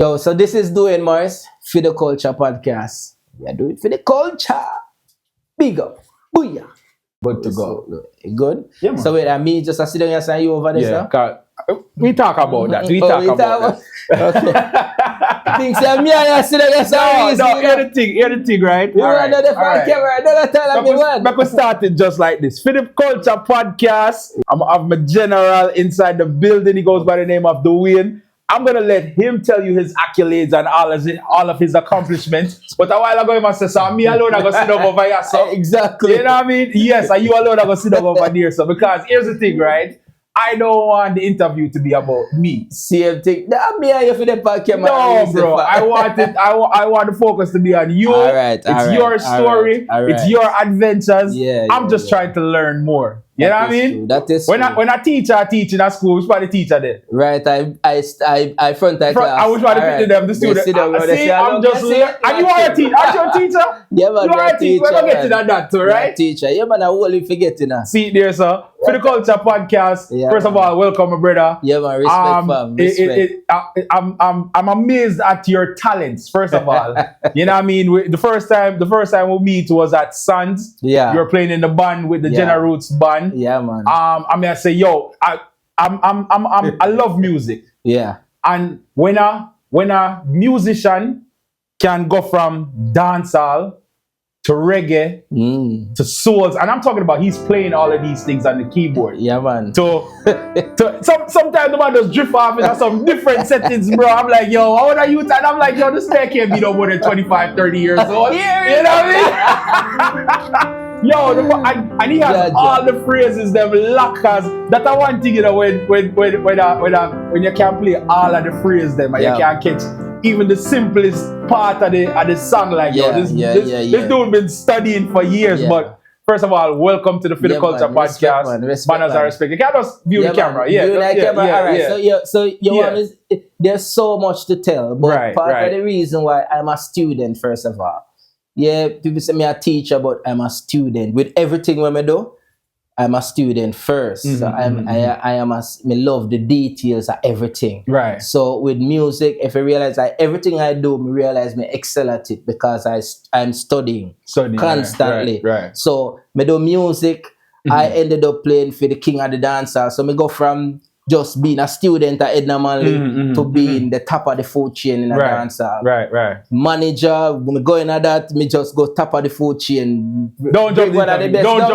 Yo, so this is Dwayne Morris for the Culture Podcast. Yeah, do it for the culture. Big up. Booyah. Good to go. You good? Yeah, man. So wait, and me just sit down here and you over there, Yeah, sir? 'cause we talk about that. We talk about that. Okay. Things say me and you sit down here No, hear the thing, right? You want to the camera, don't tell me what. Make us start it just like this. For the Culture Podcast, I'm have my general inside the building. He goes by the name of Dwayne. I'm gonna let him tell you his accolades and all of his accomplishments. But a while ago, he must say, so me alone, I go sit down over here, so. Exactly. You know what I mean? Yes, and you alone, I go sit down over there, so. Because here's the thing, right? I don't want the interview to be about me. Same thing. Me and you for the podcast. No, bro. I want the focus to be on you. All right. It's your story. All right. It's your adventures. Yeah, I'm just trying to learn more. You know what I mean? True. That is when true. a teacher teaching at school, which part the teacher there? Right, I front that class. I was trying to picture them, the student. See, I'm just learning. And you are a teacher. Aren't you a teacher? Yeah, man. You are a teacher. We're not getting at that too, right? Teacher. Yeah, man. I will forget it. See there, sir. For the Culture Podcast, Yeah, first of all, welcome, my brother. Yeah, man. Respect, fam. Respect. I'm amazed at your talents. First of all, you know what I mean. The first time we meet was at Suns. Yeah. You were playing in the band with the Jenna Roots band. Yeah, man. I mean, I say, yo, I love music, Yeah. and when a musician can go from dancehall to reggae to souls, and I'm talking about he's playing all of these things on the keyboard. Yeah, man. So sometimes the man just drift off into some different settings, bro. I'm like, yo, how old are you? And I'm like, yo, this man can't be no more than 25, 30 years old. You know what I mean? Yo, and he has all the phrases, them lockers. That's the one thing, you know, when you can play all of the phrases, them, and you can't catch even the simplest part of the song. Like, yo, this dude been studying for years. But first of all, welcome to the For the Culture Podcast. Manners are respected. You can just view the camera. All right. So there's so much to tell, but part of the reason why I'm a student, first of all. Yeah, people say me a teacher, but I'm a student. With everything when I do, I'm a student first. So me love the details of everything. Right. So with music, if I realize everything I do, me realize me excel at it because I'm studying constantly. Right. So me do music. I ended up playing for the king of the dancer. So me go from just being a student at Edna Manley to being the top of the food chain in a dancer. Right. Manager, when me going at that, me just go top of the food chain. Don't jump one of the best. Don't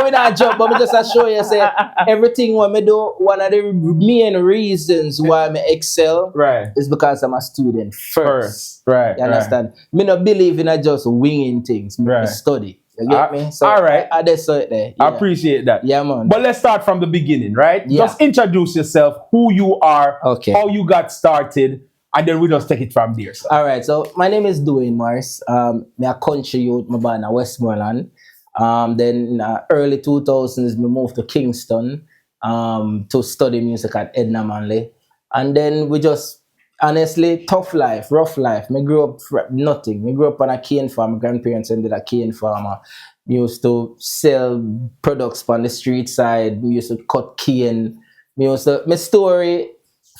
we not jump, but me just show you say everything what me do, one of the main reasons why me excel is because I'm a student first. Right. You understand? Me not believe in just winging things. Me study. You get me? So all right. I just saw it there. Yeah. I appreciate that. Yeah, man. But let's start from the beginning, right? Yeah. Just introduce yourself, who you are, how you got started, and then we just take it from there. So. All right. So my name is Dwayne Morris. Me a country youth, me born in Westmoreland. Then in the early 2000s, me moved to Kingston to study music at Edna Manley. And then we just honestly, tough life, rough life. Me grew up nothing. Me grew up on a cane farm. My grandparents ended a cane farmer. Me used to sell products on the street side. Me used to cut cane. My story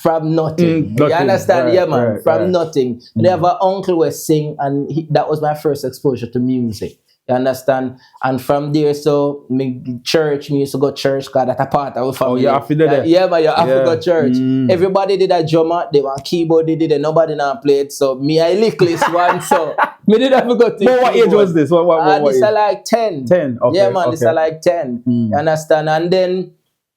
from nothing. You understand? Right, yeah, man. Right, from nothing. And I have an uncle who sing, and that was my first exposure to music. You understand? And from there, so me used to go to church because that's a part of our family. Oh, you have to do that? Yeah, but you have to go to church. Everybody did a drummer, they want keyboard, they did it, nobody now played. So me, I lickless one, so me did have to go to what age was this? What this is like 10. 10, okay. Yeah, man, this is like 10. You understand? And then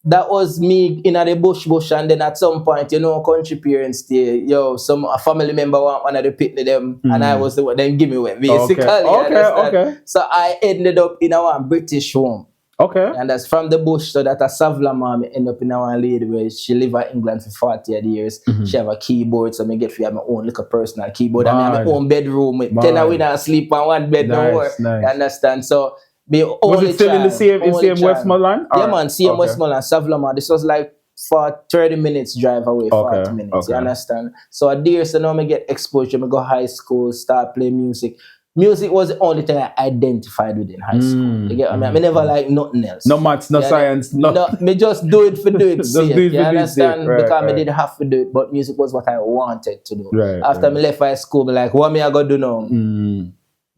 that was me in the bush, and then at some point, country parents, a family member want one of the picnic them, and I was the one, then give me one, basically. Okay. So I ended up in a British home. Okay. And that's from the bush, so that a Savla mom end up in our lady where she live in England for 40 years. She have a keyboard, so I get for my own little personal keyboard. I have my own bedroom with 10 of we not sleep on one bed no more. You understand? So was it still in the same Westmoreland? Yeah, man, same Westmoreland, Savlama. This was like for 30 minutes drive away, 40 minutes. You understand? So I dare, so now I get exposure. I go high school, start playing music. music was the only thing I identified with in high school. You get what I mean? I never like nothing else. No maths, no science, no. Me just do it for do it. Just do it for You do it understand? sake. Right, because right. I didn't have to do it, but music was what I wanted to do. Right, After right. me left high school, me like, what me I gonna do now?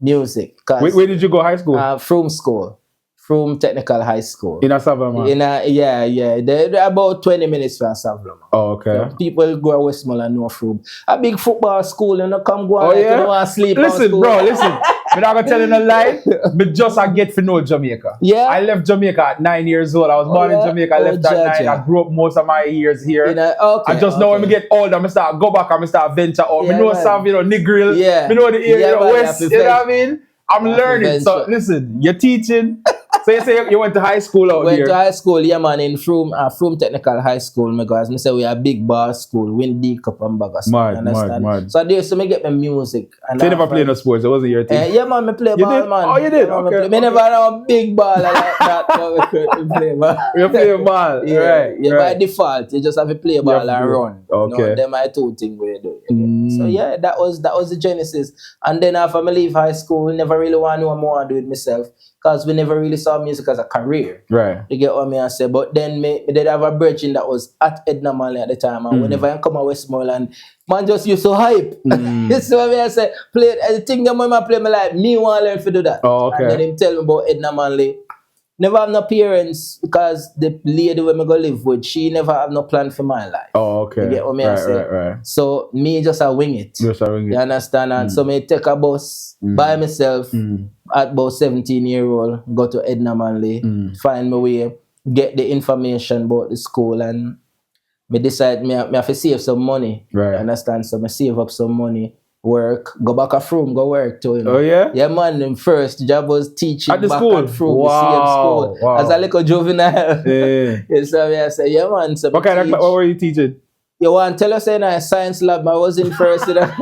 Music. Where did you go high school? From school. From Technical High School. In Asavama? Yeah. They're about 20 minutes from Savloma. Oh, okay. People go to Westmoreland and know from a big football school, you know, come go Oh, like, yeah? you know, and sleep Listen, on school. bro, listen. I'm not going to tell you no lie. But just I get to know Jamaica. Yeah? I left Jamaica at 9 years old. I was born in Jamaica. I left at 9. I grew up most of my years here. Okay, I just know when we get older, I start go back and I start venture out. Yeah, I know man. some, Negril. Yeah. I know the area, Yeah, man, West, you you have know to what I mean? I'm You have to learning. So venture. listen, you're teaching. So you say you went to high school out Went here. to high school, yeah, man, in From Technical High School, because I say we are a big bar school, win D Cup and bag of stuff, you understand? Mad. So there, so me get my music. And So you never played no sports? It wasn't your thing? Yeah, man, me play You ball, did? man. Oh, you did? Yeah, man, Okay, me never had a big ball like that, but we could play ball. You play ball, Yeah, right? yeah, right. by default, you just have to play ball have to and do it. run. Okay. You know, them are two things we do. So yeah, that was the genesis. And then after I leave high school, we never really want to know what more I do with myself, because we never really saw music as a career. Right. You get what I say? But then me did have a bridging that was at Edna Manley at the time, and whenever I come to Westmoreland, man just used to hype. You see what I say? Play the thing that when I play, me like me want to learn to do that. Oh, okay. And then him tell me about Edna Manley. Never have no parents, because the lady where me go live with, she never have no plan for my life. Oh, okay. You get what I say? Right. So me just a wing it. Just a wing it. You understand? And so me take a bus by myself at about 17-year-old, go to Edna Manley, find my way, get the information about the school, and me decide me have to save some money. Right. You understand? So me save up some money, work, go back a Froome, go work too. You know? Oh, yeah? Yeah, man. The first job was teaching At the back school? at Froome, Wow, the same school. wow. As a little juvenile. Yeah. Yeah, so I say, yeah, man. So What what were you teaching? You want to tell us in a science lab? I was in first. You know?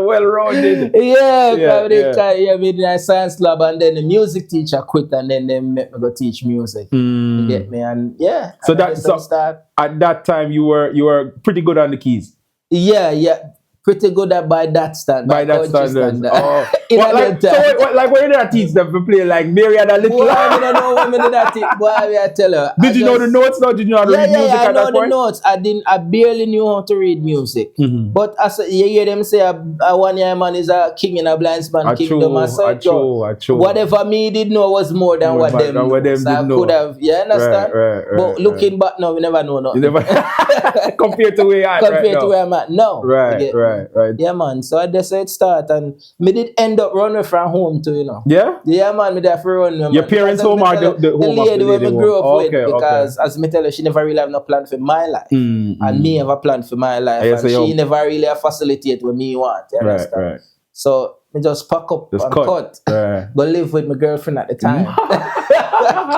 Well-rounded. Yeah, me in a science lab, and then the music teacher quit, and then they make me go teach music. You get me? And yeah. So and that start. At that time you were pretty good on the keys. Yeah. Pretty good at by that standard. By that standard. Oh. In What, a like, time. so like when you did teach them to play like Mary had a little. Boy, I don't know what me did that. Boy, I tell you. Did you know the notes now? Did you know how to read music I at know that the point? notes. I barely knew how to read music. But as you hear them say, a one-year man is a king in a blind man kingdom. True. Whatever me did know was more than what them knew. So I could have, you understand? Right, but looking back now, we never know nothing. You never compared to where you are Compared right to now. where I'm at now. Right. Yeah, man. So I just said start, and me did end up running from home too, you know. Yeah? Yeah, man, me there for run. Your parents' home or the home of the lady where lady me grew up home? with, Okay, because as me tell her, she never really have no plan for my life. And me have a plan for my life. Yeah, And so she never really facilitate what me want. You understand? Right. So me just pack up and cut. Right. Go live with my girlfriend at the time.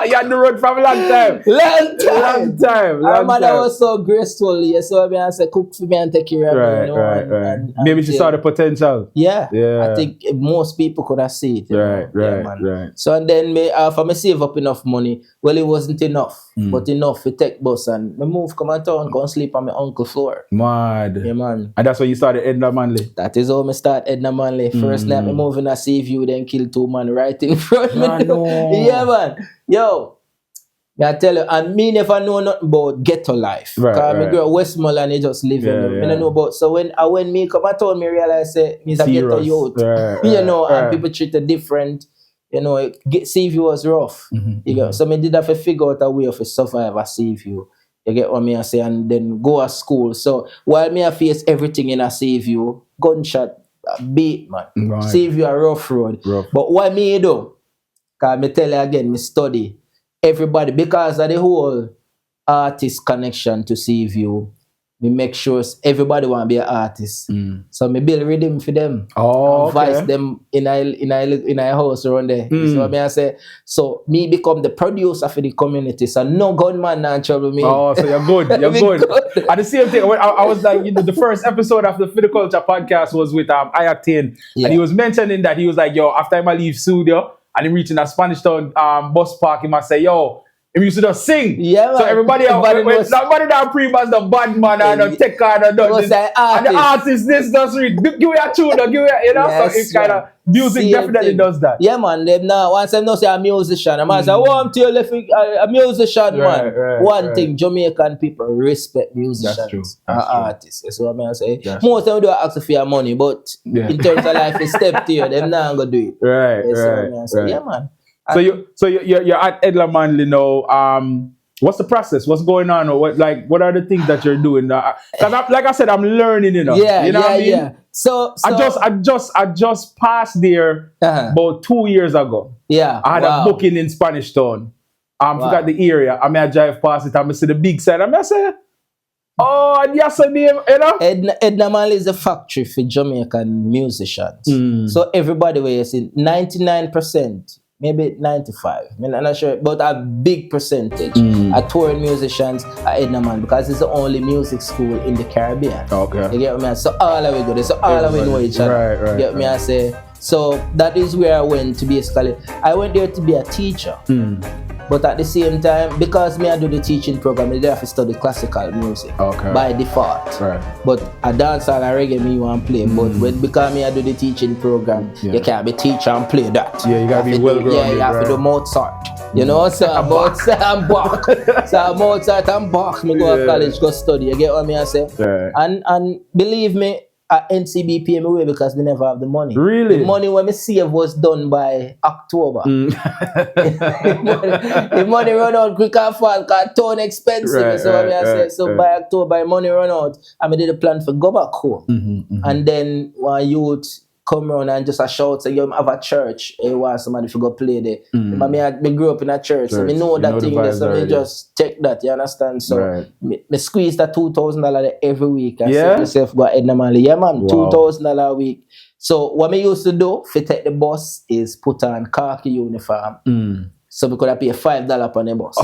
You had the road from a long time. Long time. Our mother was so graceful. Yeah, so I said, cook for me and take care of me. You know, Right. Maybe she saw the potential. Yeah. Yeah. I think most people could have seen it. You know? Yeah, man. Right. So and then for me save up enough money. Well, it wasn't enough, but enough to take bus and me move come to town, go and sleep on my uncle's floor. Mad. Yeah, man. And that's when you started Edna Manley. That is how I start Edna Manley. First night me moving a sea view, then kill 2 man right in front of me. No. Yeah, man. Yo. I tell you, and me never know nothing about ghetto life. Because me grow up Westmoreland, you just live in it. I don't know about. So when me come at town, me realize me's a ghetto youth. You know, and people treat it different. You know, Seaview was rough. You get, so me did have to figure out a way of survive a Seaview. You get what me I say, and then go to school. So while me I face everything in a Seaview, gunshot, beat man. Right. Seaview a rough road. But what me do? Cause me tell you again, me study. Everybody, because of the whole artist connection to Seaview, me make sure everybody want to be an artist. So me build rhythm for them. Advise them in a house around there. So me I say, so me become the producer for the community. So no gunman not trouble me. Oh, so you're good. You're good. At the same thing, I was like, the first episode of the For the Culture podcast was with Ayatin, and he was mentioning that he was like, yo, after I leave studio, and him reaching a Spanish Town bus park, he must say, yo, Him used to just sing. Yeah, So man. everybody nobody that pre-bass the bad man and the tech card and was this. like And the artist. artist this does read. Give me a tune, give me a, you know. Yes, so it kind of music Same definitely thing. does that. Yeah, man. Them now once them know say a musician, a man say, "Oh, I'm to your left, a musician, man." One thing, Jamaican people respect musicians, That's true. artists. That's what I say. That's Most of them do ask for your money, but in terms of life, it's step to you. Them not gonna do it. Right, That's what I say. right. Yeah, man. So you're at Edla Manley now. What's the process? What's going on? Or what are the things that you're doing? Because like I said, I'm learning. You know. Yeah, you know what I mean? yeah. So I just passed there about 2 years ago. Yeah, I had a booking in Spanish Town. Forgot the area. I mean, I drive past it. I see the big sign. I say, oh, and yes, name, you know. Edna Manley is a factory for Jamaican musicians. So everybody where you see 99%. Maybe 95. I mean, I'm not sure, but a big percentage are touring musicians at Edna Manley because it's the only music school in the Caribbean. Okay. You get what I mean? So all of we go there. So all of we know each other. Right. You get me? I say. So that is where I went to basically. I went there to be a teacher. But at the same time, because I do the teaching program, I have to study classical music by default. Right. But a dance and a reggae me want to play. But because I do the teaching program, you can't be teacher and play that. Yeah, you gotta be well grounded. Yeah, you have to do Mozart. You know, so Mozart and Bach. So Mozart and Bach, me go to college, go study. You get what I say? Right. And believe me, at NCB pay me away because we never have the money. Really? The money when me save was done by October. the money run out quick and fast because too expensive. So by October, the money run out. And I did a plan for go back home. And then one youth come around and just a shout, say, you have a church, you want somebody to go play there. But me grew up in a church, so I know that thing there, so I just take that, you understand? So me squeeze that $2,000 every week. I say myself, go Edna Manley. Yeah, man, $2,000 a week. So what I used to do, if I take the bus, is put on khaki uniform. So we could have paid $5 on the bus.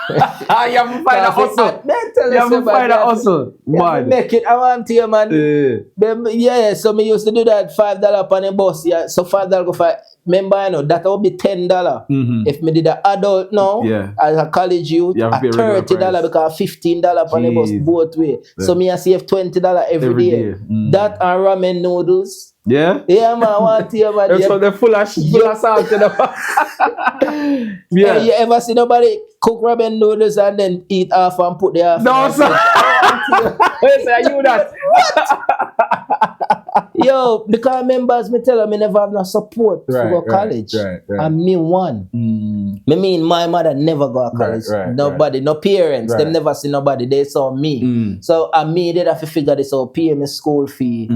You have to find a hustle. You have to find a hustle. Man. Make it, I want to you, man. So me used to do that $5 on the bus. Yeah. So $5 go for, remember, you know, that would be $10. If me did an adult now, as a college youth, at $30 because $15 on the bus both way. So me I save $20 every day. That and ramen noodles. Yeah? Yeah, man, I want to hear about it. So they're full of salt in the Yeah, you ever see nobody cook ramen noodles and then eat half and put the half? No, sir. Yes, I knew that. Yo, because members, me tell them, I never have no support to go to college. And me one. Me mean my mother never go to college. Nobody, no parents, them never see nobody. They saw me. So me, they have to figure this out, pay me school fee,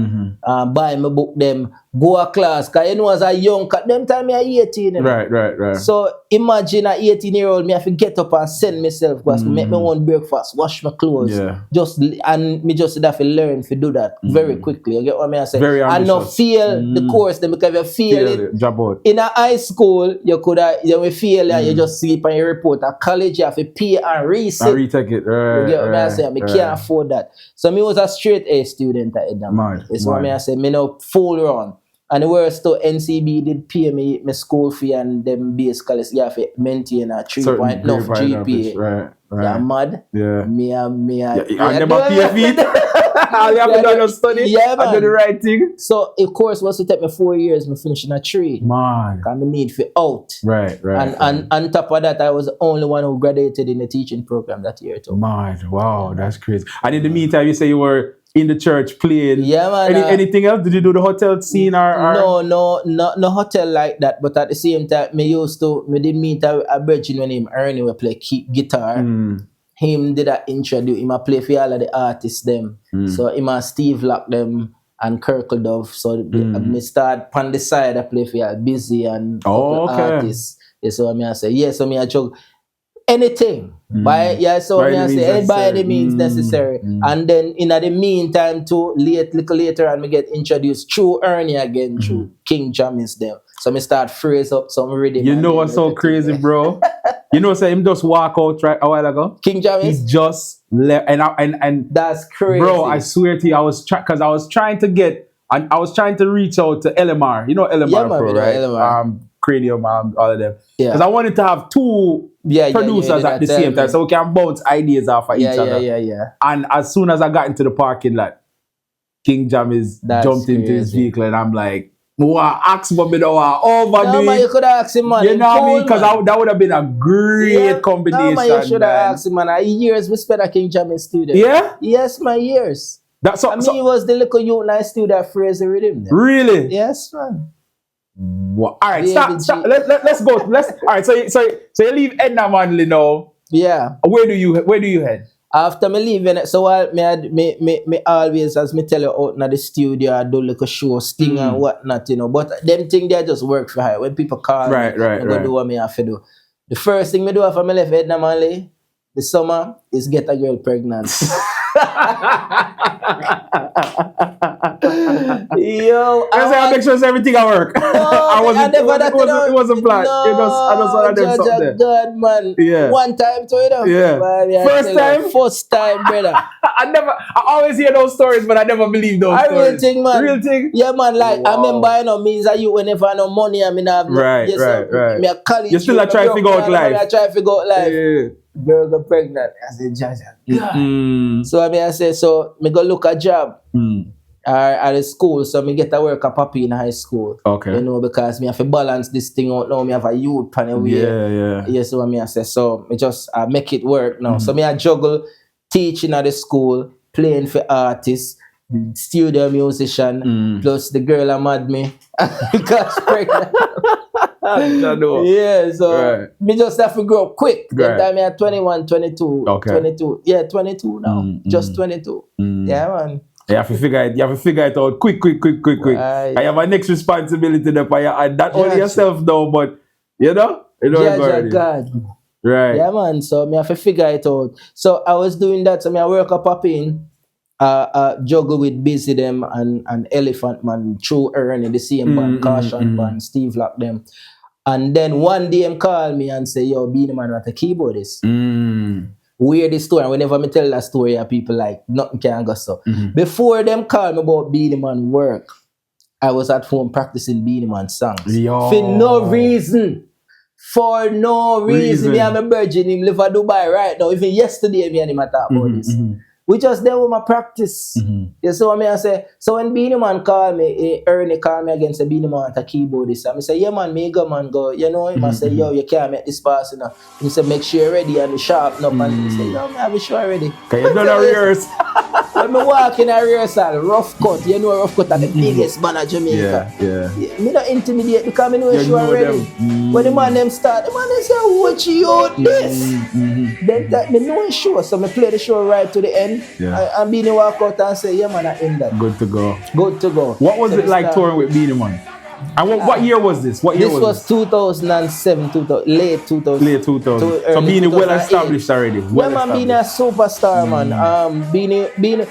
buy me book them, go to class. Because you know as a young, them time me 18. You know? Right. So imagine a 18-year-old, me have to get up and send myself, because make me one breakfast, wash my clothes. And me just have to learn to do that very quickly. You get what I say? Very ambitious. And not fail the course, then because you fail it. Job out. In a high school, you could have, you fail and you just sleep on your report. At college, you have to pay and reset. And retake it. You get what I say? I can't afford that. So me was a straight A student at Edna Manley. That's what I say. Me no fool around. And the worst though, NCB did pay me my school fee and them basically you have to maintain a 3.0 GPA. Right. Yeah, mad. Yeah. Me. And them a pay feet. All you have to do is study and do the right thing. So of course, once it take me 4 years, me finishing a trade. Man. Because I need for out. Right. And on top of that, I was the only one who graduated in the teaching program that year too. Man, wow, that's crazy. And in the meantime, you say you were in the church playing. Yeah, man. Anything else? Did you do the hotel scene or? No hotel like that. But at the same time, me did meet a virgin when him Ernie we play guitar. Him did a introduce him. I play for all of the artists them. So him and Steve Lock them and Kirkle Dove. So me start on the side. I play for all Busy and artists. Yeah, so I say so me I joke. Anything by any means necessary. And then in the meantime too, little later on me get introduced through Ernie again through King Jammins them. So me start phrase up some rhythm. You know what's so crazy, bro? You know, say him just walk out right a while ago. King Jammins. He just left, and that's crazy, bro. I swear to you, I was because I was trying to get, and I was trying to reach out to LMR. You know LMR, Pro, right? LMR. Cranium, all of them. Yeah. Because I wanted to have two producers at the same time, so we can bounce ideas off of each other. Yeah. And as soon as I got into the parking lot, King Jam jumped into his vehicle, and I'm like, wow, ask me, don't overdo No, man, you could have asked him, man. You know what I mean? Because that would have been a great combination. No, man, you should have asked him, man. Years we spent at King Jam in studio. Yeah? Yes, man, years. He was the little youth and I studio at Fraser with him. Then. Really? Yes, man. Wow. All right, stop. Let's go. All right, so you leave Edna Manley now. Yeah. Where do you head? After me leaving it, so me always, as me tell you, out in the studio, I do like a show, sting and whatnot, you know. But them things, they just work for her. When people call me, I go do what me have to do. The first thing me do after me left Edna Manley, the summer, is get a girl pregnant. Yo, I make sure everything I work. No, it wasn't planned. No, I just wanted to do something. God, man. Yeah. One time to it. Yeah. Man, First time, brother. I always hear those stories, but I never believe those stories. Real thing, man. Real thing? Yeah, man. Like, I remember, you know, means that you whenever I no money, I mean, I have no. Right. Me a college. You still try to figure out life. I try to figure out life. Yeah. Girl got pregnant. I said, Jaja. So I say, so me go look a job at a school. So me get to work a puppy in high school. Okay. You know, because me have to balance this thing out now. Me have a youth pan away. Yeah. Yeah, so I say, so me just make it work now. So me I juggle teaching at the school, playing for artists, studio musician, plus the girl I'm mad me because pregnant. Yeah, so me just have to grow up quick. That time I had 21, 22. Okay. 22. Yeah, 22 now. Just 22. Yeah, man. You have to figure it out quick. Right. I have a next responsibility there for you, and not only yourself though, but you know God. Right. Yeah, man. So me have to figure it out. So I was doing that. So me I work up in juggle with Busy them and Elephant Man, True Ernie, the same band, Caution band, Steve Lock them. And then one day him call me and say, yo, Beenie Man, what a keyboardist. Weird this story. And whenever me tell that story, people like, nothing can go so. Before them call me about Beenie Man work, I was at home practicing Beenie Man songs. Yo. For no reason. Me and my virgin him live in Dubai right now. Even yesterday, me and him talk about this. We just there with my practice. You see what I say? So when Beenie Man call me, Ernie call me again, say Beenie Man at a keyboardist. I say, yeah man, me go. You know him? I say, yo, you can't make this pass, you know. He say, make sure you're ready and sharp up. And he say, yo, me have sure ready. Can you do the rehearse? When me walk in a rehearsal, rough cut, you know rough cut are the biggest band of Jamaica. Yeah. Me not intimidate because me know you sure ready. When the man them start, the man them say, what you this? Then that me know it's sure. So me play the show right to the end. Yeah. And Beenie walk out and say, yeah man, I end that. Good to go. What was it like touring with Beenie Man? And what year was this? This was 2007, late 2000. Late 2000. So Beenie well established already. Beenie a superstar, man. Beenie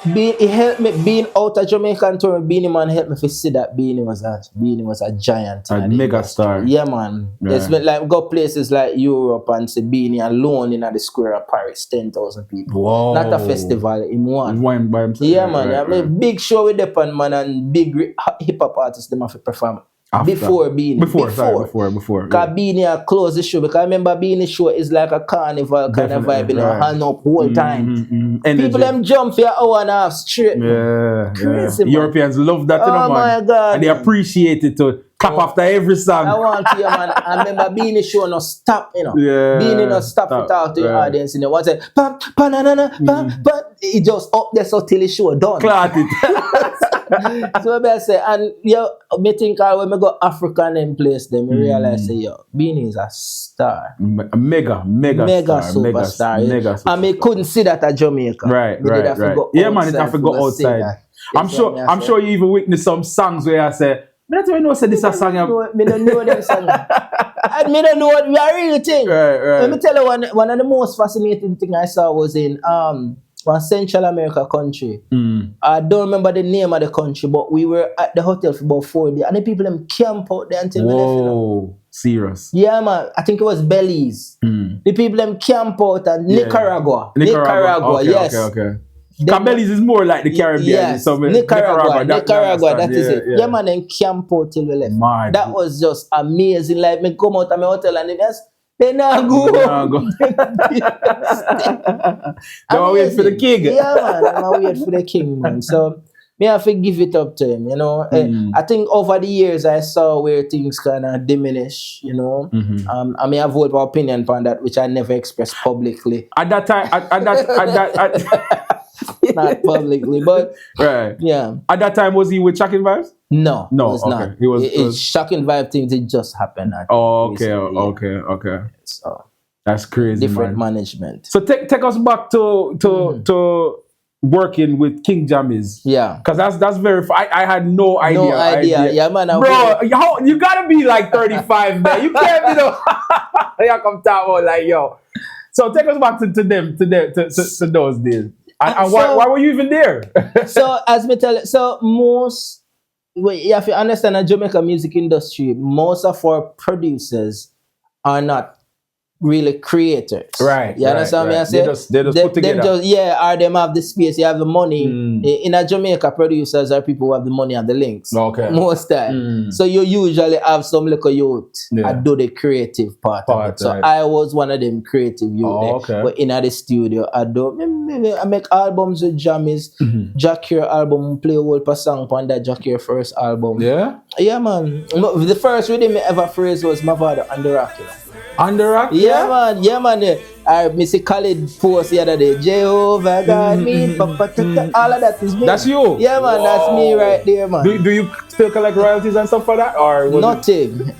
he helped me being out of Jamaican tour. Beenie Man helped me to see that Beenie was a giant, a mega star. Yeah, man. It's been like go places like Europe and see Beenie alone in the square of Paris, 10,000 people. Whoa. Not a festival in one. One by himself. Yeah, man. I mean, big show with the man and big hip hop artists them have to perform. Before Beenie. Before. Because Beenie close the show. Because I remember Beenie show is like a carnival kind of vibe, you know, hand up whole time. People them jump for an hour and a half straight. Yeah. Crazy, Europeans love that, you know, man. My God. And they appreciate it to clap after every song. I want to hear, man. I remember Beenie show no stop, you know. Yeah. Beenie no stop to talk to the audience, you know. One say, pam, but he just up there so till the show done. Clat it. So I say, and me think when I go African in place, then me realize say, Beenie is a star. A mega superstar. And me couldn't see that at Jamaica. Right. Yeah, man, it have to go outside. I'm sure you even witnessed some songs where I say, I don't even know say this a song. Me don't know them song. And me don't know what we are real thing. Right. Let me tell you one of the most fascinating thing I saw was in one Central America country. I don't remember the name of the country, but we were at the hotel for about 4 days. And the people them camp out there until we left. Whoa, serious. Yeah, man. I think it was Belize. The people them camp out and Nicaragua. Okay, yes. Okay. Belize is more like the Caribbean. Yes, So Nicaragua, that is yeah, it. yeah. Yeah, man, then camp out till we left. Mad. That was just amazing. Like, me come out of my hotel and they not go. Don't wait for the king. Yeah, man, I'm wait for the king, man. So, me have to give it up to him, you know. I think over the years I saw where things kind of diminish, you know. I may have an opinion upon that, which I never expressed publicly. At that time, Not publicly, but right. Yeah. At that time, was he with Shocking Vibes? No, No, it was okay. not. He was. It's Shocking Vibe things. It just happened. Recently, Okay. So That's crazy, different man. management. So take us back to working with King Jammies. Yeah. Because that's very. I had no idea. No idea. Yeah, man. Bro, you gotta be like 35, man. You can't be the. You come talk about like yo. So take us back to those days. And why were you even there? So as me tell you, so you have to understand the Jamaica music industry, most of our producers are not really creators. Right. You understand me? I say they just put together. Or them have the space, you have the money. In a Jamaica, producers are people who have the money and the links. Okay. Most time. So you usually have some little youth that do the creative part of it. So I was one of them creative youth. Okay. But in the studio, I make albums with Jammies. Jack Here album, play a whole song on that Jack Here first album. Yeah? Yeah, man. The first rhythm I ever phrase was My Father on the Rock, you know. On the Rock? Yeah, man. I Missy Khalid post the other day. Jehovah God me, all of that is me. That's you? Yeah, man. Whoa. That's me right there, man. Do you still collect royalties and stuff for that, or nothing?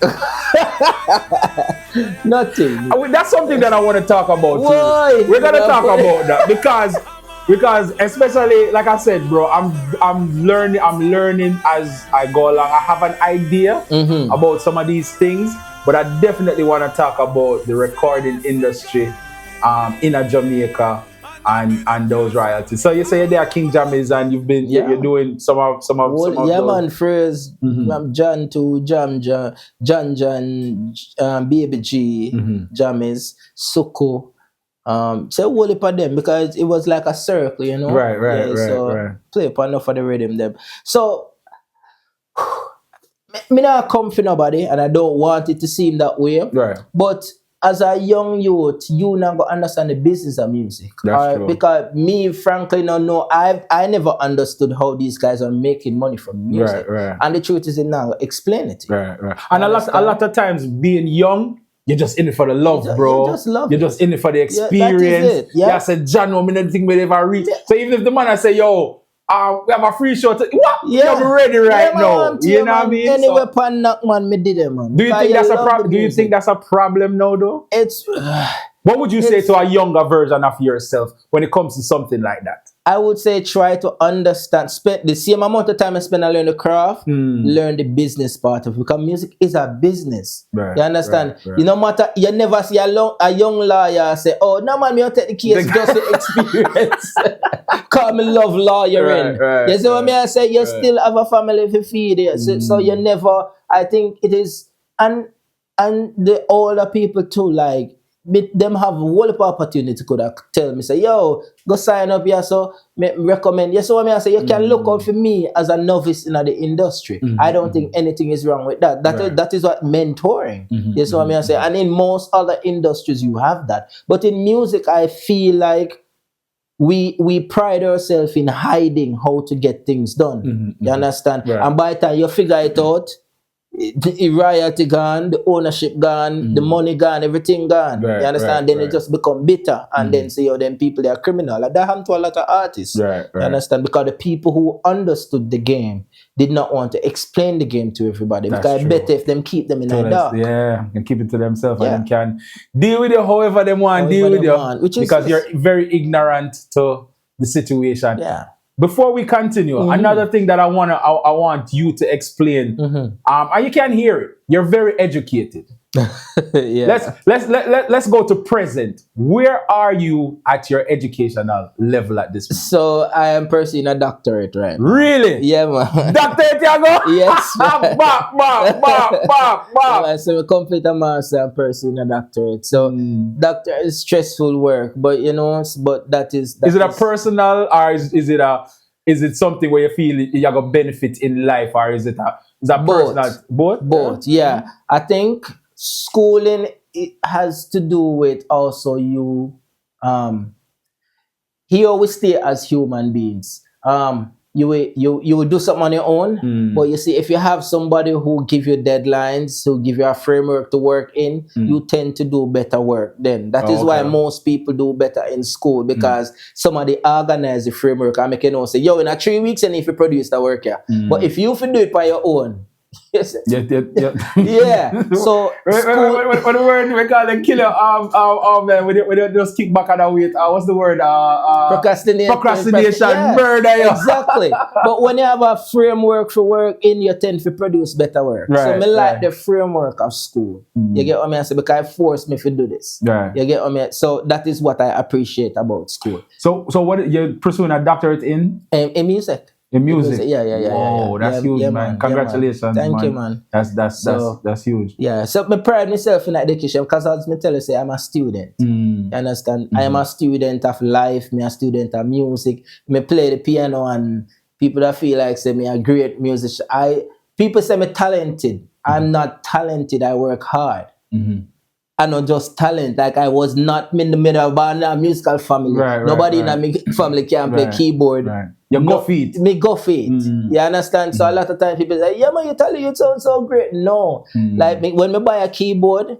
Nothing. That's something that I want to talk about too. Why? We're gonna talk about that because especially like I said, bro, I'm learning as I go along. I have an idea about some of these things. But I definitely want to talk about the recording industry in Jamaica and those royalties. So you say you're there, King Jammies, and you're doing some of those. Man, phrase John to John, Baby G, Jammies, Suko. So whole heap of them because it was like a circle, you know. Right. Play upon enough for the rhythm them. So me not come for nobody and I don't want it to seem that way. Right. But as a young youth, you not gonna understand the business of music. That's true. Because me, frankly, no, I never understood how these guys are making money from music. Right. And the truth is, now explain it. Right. And a lot of times, being young, you're just in it for the love, bro. You're just in it for the experience. Yeah, that is it. Yeah. I said, John, I mean, think we ever reach. So even if the man I say, yo, we have a free show. What? Yeah. I'm ready right now. You know what I mean? Any weapon knock, man, me did it, man. Do you think that's a problem? Do you think that's a problem now, though? It's. What would you say to a younger version of yourself when it comes to something like that? I would say try to understand, spend the same amount of time I spend on learn the craft, learn the business part of it. Because music is a business. Right, you understand? Right. You no matter, you never see a young lawyer say, oh, no man, me don't take the case just the experience. Because me love lawyering. Right, you see what I say? You still have a family to feed. So you never, I think it is, and the older people too, like, them have a whole of opportunity could have tell me, say, yo, go sign up here, so me recommend. Yes, so I say, you can look out for me as a novice in the industry. I don't think anything is wrong with that. That is what mentoring. Yes, so I say, and in most other industries you have that. But in music, I feel like we pride ourselves in hiding how to get things done. You understand? Right. And by the time you figure it out, the royalty gone, the ownership gone, the money gone, everything gone. Right, you understand? Then it just become bitter, and then say, oh, then people they are criminal. Like that happened to a lot of artists. Right. You understand? Because the people who understood the game did not want to explain the game to everybody. That's because true. Better if them keep them in the dark. Yeah, and keep it to themselves, and them can deal with you however they want, deal with you, because you're very ignorant to the situation. Yeah. Before we continue, another thing that I want you to explain, and you can hear it. You're very educated. Yeah. Let's go to present. Where are you at your educational level at this moment? So I am pursuing a doctorate right now. Really? Yeah, man. Doctorate, Tiago? Yes, man. Bop, bop, bop, bop, Yeah, bop. man. So we complete a master and pursuing a doctorate. So doctor is stressful work, but but that is Is it a personal, or is it something where you feel you got benefit in life, or is it a both. personal both? Both, yeah. I think schooling, it has to do with also you here we stay as human beings. You will do something on your own, but you see, if you have somebody who give you deadlines, who give you a framework to work in, you tend to do better work. Then that is why most people do better in school, because somebody organize the framework and make you know, say, yo, in a 3 weeks, and if you produce the work, yeah. But if you do it by your own, yes, Yeah. yeah. So what the word we call the killer man, we don't just kick back and wait. What's the word? Procrastination, yeah, murder. Yeah. Exactly. But when you have a framework for work in, you tend to produce better work. So me like the framework of school. You get what I mean? I say, because it forced me to do this. Right. You get what I mean? So that is what I appreciate about school. So what you're pursuing a doctorate in? In music. In music. Yeah. Whoa, that's huge, yeah, man. Congratulations, man. Thank you, man. That's huge. Yeah, so I pride myself in education, because as me tell you, say I'm a student. You understand? I am a student of life. Me a student of music. Me play the piano, and people that feel like say me a great musician. People say me talented. I'm not talented. I work hard. I'm not just talent. Like, I was not in the middle of a musical family. Nobody in my family can play keyboard. You go feet. Me go feet. You understand? So a lot of times people say, yeah, man, you tell you sound so great. No. Like, when I buy a keyboard,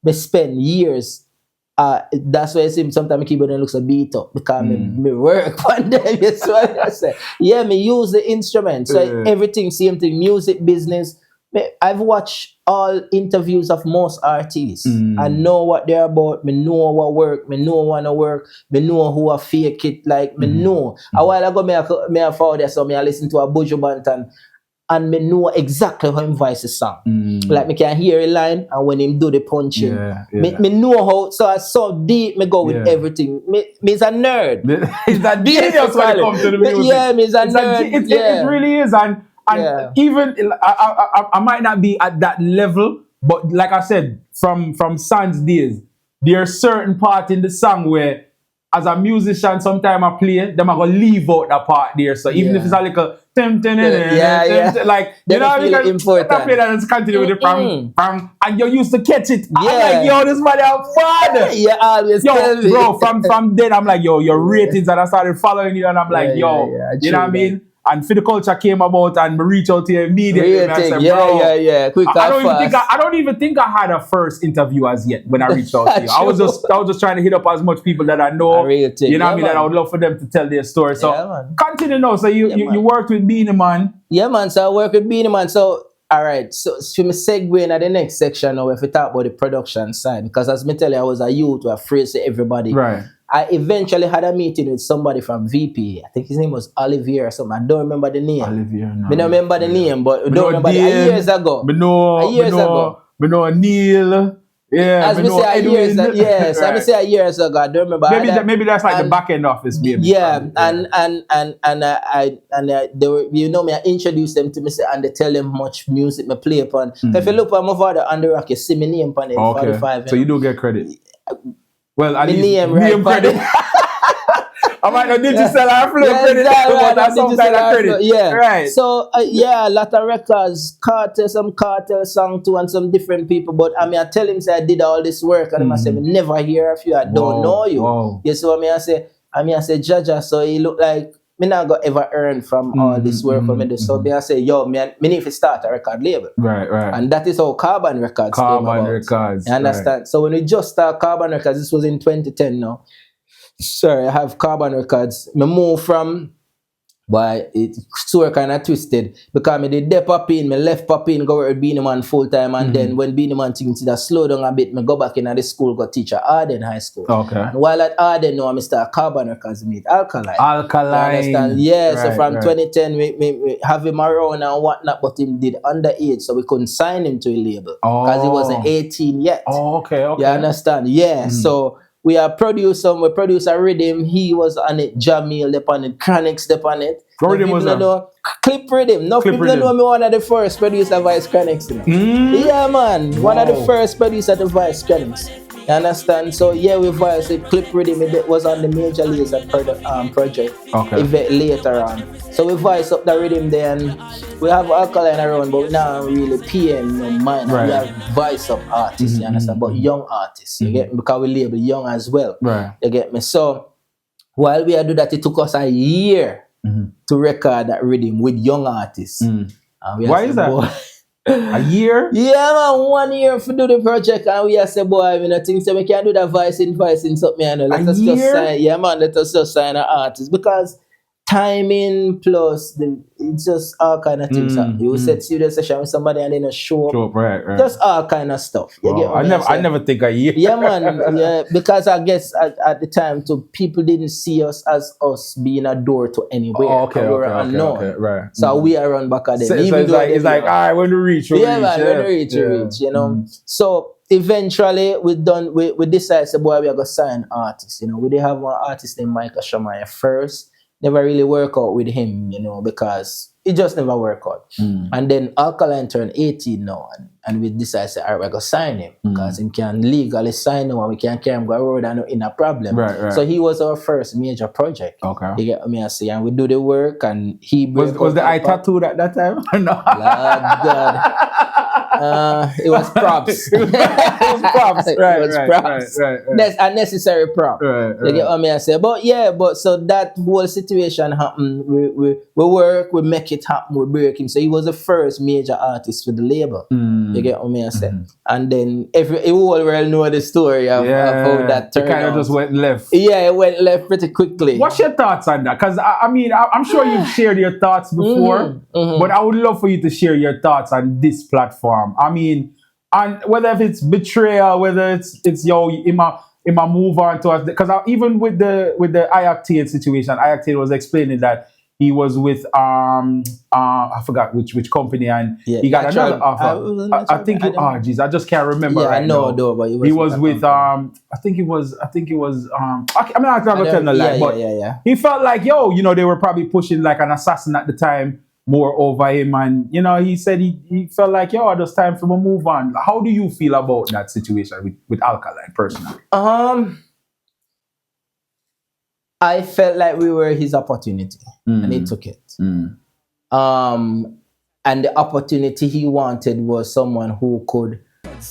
me spend years. That's why I see sometimes my keyboard looks a beat up, because me work one day. That's why I say, yeah, me use the instrument. So everything, same thing, music business. I've watched all interviews of most artists. I know what they're about. Me know what work. Me know wanna work. Me know who a fake it. Like, me know. A while ago, me a found there, so me I listen to a Buju Banton, and me know exactly how him voice is song. Like, me can hear a line, and when him do the punching, me know how. So I so deep, me go with everything. Me's a nerd. It's a genius when it comes to the music. Yeah, me's a nerd. It really is, and even I might not be at that level, but like I said, from Sans days, there are certain part in the song where, as a musician, sometimes I play, them I go leave out that part there. So even if it's a little like, you know, because I play that and continue with the bang, bang, and you used to catch it. I'm like, yo, this man is fun. Yeah, always. Yo, bro, from then I'm like, yo, your ratings, and I started following you, and I'm like, yo, you know what I mean? And For the Culture came about, and me reach out to you immediately. And I said, bro, quick I don't even think I had a first interview as yet when I reached out to you. I was just trying to hit up as much people that I know. You know what I mean? That I would love for them to tell their story. So continue now. So you worked with Beenie Man. Yeah, man. So I work with Beenie Man. So all right. So we segue into the next section now, if we talk about the production side, because as me tell you, I was a youth who afraid to everybody. Right. I eventually had a meeting with somebody from VP. I think his name was Olivier or something. I don't remember the name. Olivier, no. I don't remember the name, but I don't remember years ago. Years ago. Neil. Yeah, as we say years ago. Yes, right. I say years ago. I don't remember. Maybe that's like the back end office. Maybe. Yeah, and they were, you know me, I introduced them to me, and they tell them much music me play upon. If you look at my father on the rock, you see me name upon it. Okay. 45. So you do get credit. Well, at least name credit. I might not digital or flow credit, but that's some kind of credit. Yeah, right. So a lot of records, some cartel song too, and some different people. But I mean, I tell him say I did all this work, and I say, I never hear of you. I don't know you. Wow. You see what I say? I say, Jaja. So he look like me not got ever earn from all this work for me do. So I say, yo, me need to start a record label. Right. And that is how Carbon Records came about. Records. You understand? Right. So when we just start Carbon Records, this was in 2010 now. Sorry, I have Carbon Records. Me move from But it sore kind of twisted because me did dep up in, me left pop in, go work with Beanie Man full time, and then when Beanie Man things that slow down a bit, me go back in at the school, go teach at Arden High School. Okay. And while at Arden now, I start Carbon Records meet Alkaline. Alkaline. You understand? Yeah, so Right, from right. 2010, we have him around and whatnot, but him did underage, so we couldn't sign him to a label because he wasn't 18 yet. Oh, okay, okay. You understand? Yeah, so we are producer, we produce a rhythm, he was on it, Jamil upon it, Chronics upon it. What rhythm was that? Clip rhythm. No Clip people rhythm. know me one of the first producer Vice Chronics. You know? Yeah, man. One of the first producer the Vice Chronics. You understand? So yeah, we voice it, clip rhythm. It was on the Major Lazer project. Okay. Event later on. So we voice up the rhythm there, and we have Alkaline around, but we not really PM no mind. Right. We have voice up artists, you understand? But young artists, you get me? Because we label young as well. Right. You get me? So while we are doing that, it took us a year to record that rhythm with young artists. And we Why say, is that? boy, A year? yeah, man, 1 year for do the project, and we have say, boy, you know, things so we can do that voicing something, you know. Let us just sign, yeah, man, let us just sign an artist because timing plus it's just all kind of things. You set studio session with somebody and then a show up. Right. Just all kind of stuff. You get what I never think a year. yeah, man. Yeah, because I guess at the time, too, people didn't see us as us being a door to anywhere. Okay, right. So we are run back at them. So it's like, all right, when we reach, man, when we reach, you know. So eventually, we decided, say, boy, we are gonna sign artists. You know, we did have one artist named Michael Shamaya first. Never really work out with him, you know, because it just never worked out. And then Alkaline turned 18 now, and we decided, say, all right, we're going to sign him because he can legally sign him and we can carry him go road and in a problem. Right. So he was our first major project. Okay. You get me, I say, and we do the work, and he was the eye tattooed at that time? No. Lord God. It was props. It was props. Right. It was props. Right. That's a necessary prop. Right. You get what I say? But yeah, so that whole situation happened. We work, we make it happen, we break him. So he was the first major artist for the label. You get what I say? And then every whole world know the story of how that turned out. It kind of just went left. Yeah, it went left pretty quickly. What's your thoughts on that? Because I mean, I'm sure you've shared your thoughts before, but I would love for you to share your thoughts on this platform. I mean, and whether if it's betrayal, whether it's yo, I'ma move on to us, because even with the iActane situation, iActane was explaining that he was with I forgot which company, and he got another offer. I think I just can't remember. Yeah, I know though, but he was with I think it was I'm not gonna tell the lie, but he felt like they were probably pushing like an assassin at the time more over him, and he said he felt like it was time for him to move on. How do you feel about that situation with Alkaline personally? I felt like we were his opportunity, and he took it. And the opportunity he wanted was someone who could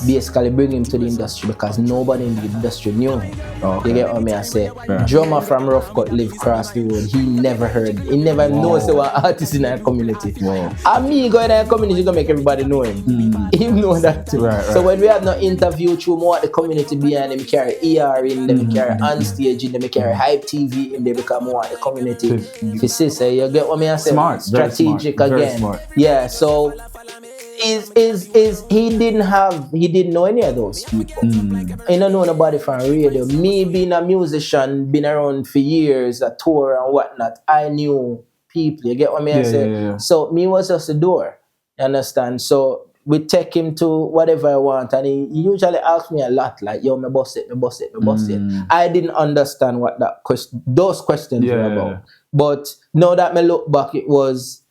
basically bring him to the industry, because nobody in the industry knew him. You get what I say? Yeah. Drummer from Rough Cut live across the road. He never knows there were artists in our community. And me going in our community gonna make everybody know him. He know that too. Right. So when we had no interview through more the community behind them, carry ER in them, carry on stage in them, carry Hype TV in them, become more the community. If you say, you get what I say? Smart. Strategic Very again. Smart. Yeah. So he didn't know any of those people. He don't know nobody from radio. Me being a musician, been around for years, a tour and whatnot, I knew people. You get what I say? Yeah. So me was just the door. You understand? So we take him to whatever I want, and he usually asks me a lot, like, yo, me boss it. I didn't understand what those questions were about. But now that me look back, it was,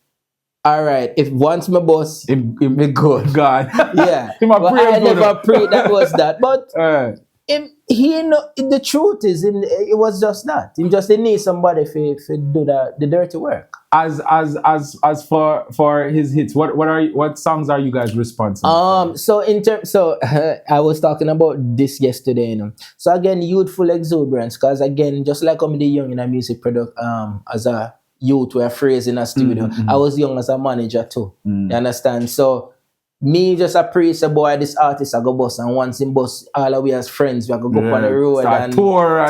all right, if once my boss, me good. God. Yeah. I never prayed that was that. But the truth is, it was just that. He just need somebody to do the dirty work. As for his hits, what songs are you guys responsible for? So I was talking about this yesterday, So again, youthful exuberance, because again, just like I'm the young in a music product, as a youth were phrase in a studio. I was young as a manager too. You understand? So me just a praise a boy, this artist I go bus, and once in bus, all of we as friends, we go up on the road and tour and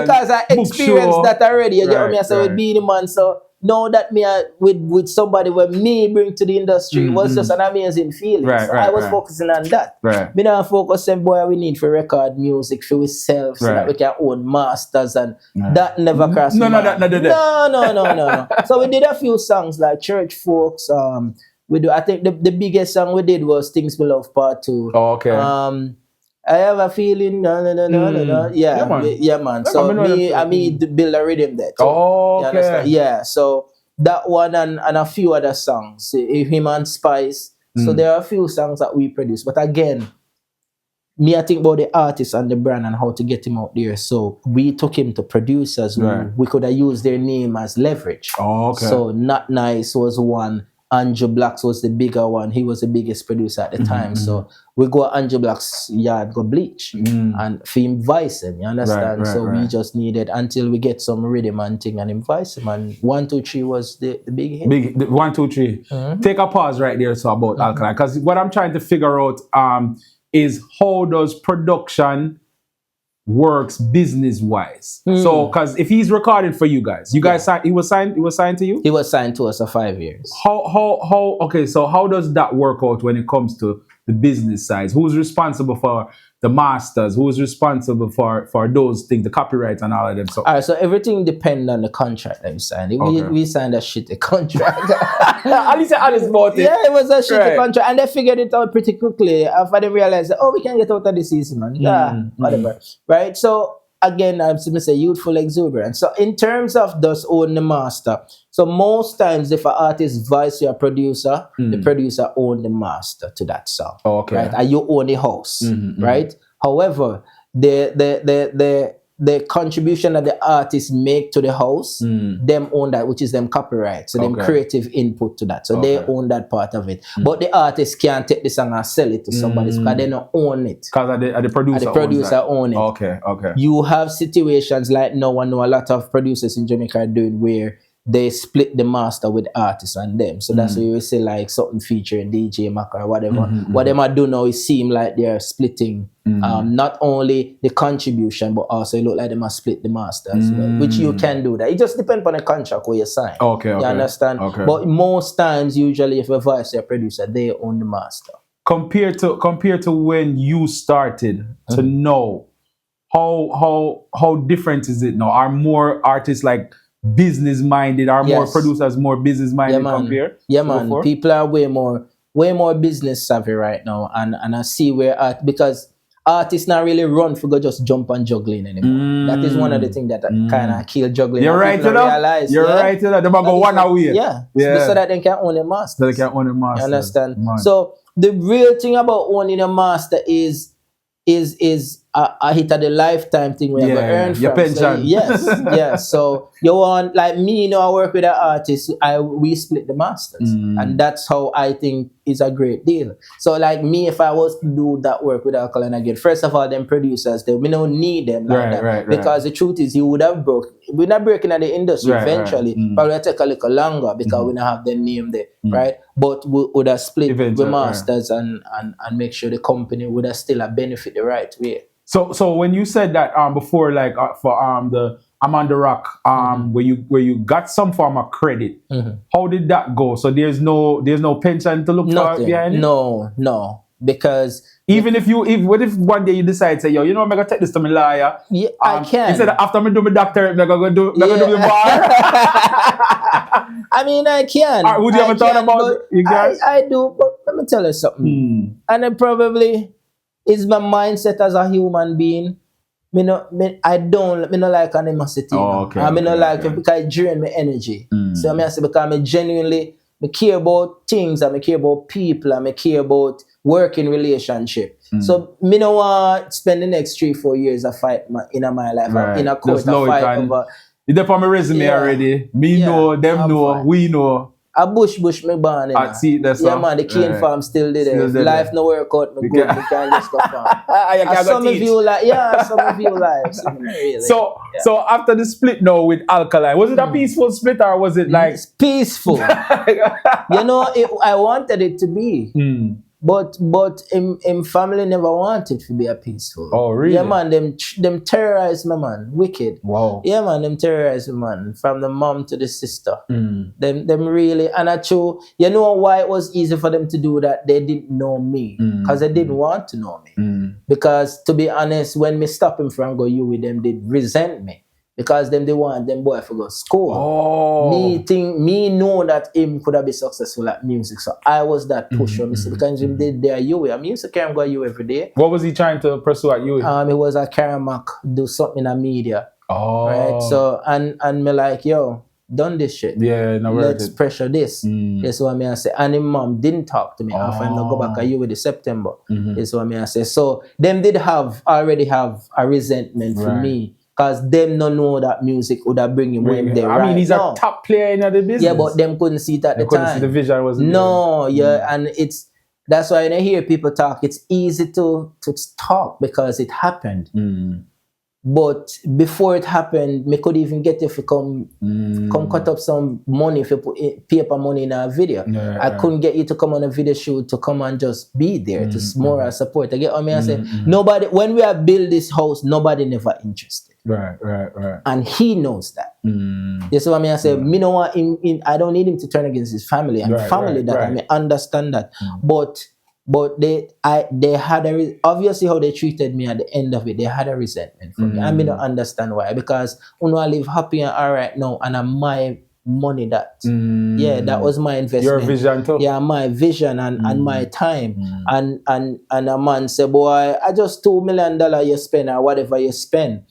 because I experienced that already. You get what I say with Beanie Man. So know that me with somebody where me bring to the industry was just an amazing feeling. Right, So right, I was right. focusing on that. Right. Me now focus on boy we need for record music for ourselves so that Right. we can own masters and Right. that never crossed No, my no, mind. no. So we did a few songs like Church Folks. We do. I think the biggest song we did was Things We Love Part 2. Oh, okay. I have a feeling. No. Yeah, man. Yeah, man. Yeah, So man, me know I them. build a rhythm there too. Oh, You okay. understand? Yeah. So that one and a few other songs. Him and Spice. So there are a few songs that we produce. But again, me, I think about the artist and the brand and how to get him out there. So we took him to producers. Right. We could have used their name as leverage. Oh, okay. So Not Nice was one. Andrew Blacks was the bigger one. He was the biggest producer at the time. So we go Andrew Black's yard, go bleach and for him voice him. You understand? Right, so we right. just needed until we get some rhythm and thing and invite him. And 1, 2, 3 was the big hit. The 1, 2, 3. Take a pause right there. So about Alkaline, because what I'm trying to figure out is how does production works business wise. So because if he's recording for you guys he was signed to you? He was signed to us for 5 years. How okay, so how does that work out when it comes to the business side? Who's responsible for the masters? Who's responsible for those things, the copyrights and all of them? So all right, so everything depends on the contract that we signed. We signed a shitty contract. at least honest about it. Yeah, it was a shitty Right. contract, and they figured it out pretty quickly. After they realized, we can get out of this easy, man. Yeah, whatever. Right. So again, I'm going to say youthful exuberance. So in terms of thus own the master, so most times if an artist vice your producer, the producer own the master to that song. Okay. Right, and you own the house. Right. However, the contribution that the artists make to the house, them own that, which is them copyright. So them creative input to that. So they own that part of it. But the artist can't take the song and sell it to somebody because they don't own it. Because the producer, The producer own it. Okay. You have situations like now I know a lot of producers in Jamaica are doing where they split the master with artists and them. So that's why you will say like something featuring DJ Mac or whatever. What them I do now is seem like they're splitting not only the contribution but also it look like they must split the master as well. Which you can do that. It just depends on the contract where you sign. Okay. You understand? Okay. But most times usually if a vice or producer, they own the master. Compared to when you started to know how different is it now? Are more artists like business minded? Are more producers more business minded compared? Yeah, man. Before? People are way more business savvy right now, and I see where because artists not really run for go just jump and juggling anymore. That is one of the things that kind of kill juggling. You're right, You're right, They might go one away. Yeah, so that they can own a master. So they can own a master. You understand? Man. So the real thing about owning a master is a hit of the lifetime thing where you earn your from. pension. So, yes. So you want like me, I work with an artist. We split the masters, and that's how I think is a great deal. So like me, if I was to do that work with Alkaline again, first of all, them producers, we don't need them like that right. because the truth is, you would have broke. We're not breaking at the industry eventually. Probably take a little longer because we don't have the name there, right? But we would have split the masters and make sure the company would have still have benefit the right way. So when you said that before, like for the I'm on the Rock, where you got some form of credit, how did that go? So there's no pension to look for behind it? No, because even what if one day you decide say, yo, you know I'm gonna take this to my lawyer? Yeah, I can. Instead of after me do my doctorate, I'm gonna do the bar. I mean, I can. Would you ever thought about it? You guys? I do, but let me tell you something. And it probably is my mindset as a human being. I don't like animosity. It because it drain my energy. So I say because I genuinely care about things, I care about people, I care about working relationship. So me no want to spend the next 3-4 years a fight in my life in a court a fight over. It's up on my resume already. Me know, them know, fine. We know. A bush me born in. I see that's man, the cane farm still there. Life no work out, me good, me can't just go farm. Some of you lives. Really. So after the split now with Alkaline, was it a peaceful split or was it like it's peaceful? I wanted it to be. but him family never wanted to be a peaceful. Oh, really? Yeah, man, them terrorize me, man. Wicked. Wow. Yeah, man, them terrorize me, man. From the mom to the sister. Mm. Them really, and I true. You know why it was easy for them to do that? They didn't know me. Because they didn't want to know me. Because to be honest, when me stop him from go you with them, they resent me. Because them they want them boy to go school. Oh. Me know that him could have been successful at music. So I was that pusher. Because him did there you I music can't go you every day. What was he trying to pursue at you? It was a Karamak, do something in media. Oh. Right. So and me like, yo, done this shit. Yeah, no, let's pressure this. That's what I say. And him mom didn't talk to me after him not go back at you with the September. That's what I say. So them did already have a resentment for me. Because them don't know that music would have bring him when they I mean, he's a top player in the business. Yeah, but them couldn't see it at the time. Couldn't see the vision wasn't no, yeah, and that's why when I hear people talk, it's easy to talk because it happened. But before it happened, me could even get you to come cut up some money if you put paper money in a video. I couldn't get you to come on a video shoot to come and just be there to moral support. I get what I say. Nobody, when we have built this house, nobody never interested. Right. And he knows that. You see what I say? Me no want him, I don't need him to turn against his family and family that I may understand that. But they had obviously how they treated me at the end of it, they had a resentment for me. I mean, don't understand why. Because I live happy and all right now, and I'm my money that that was my investment. Your vision too. Yeah, my vision and my time. And a man said, boy, I just $2 million you spend or whatever you spend.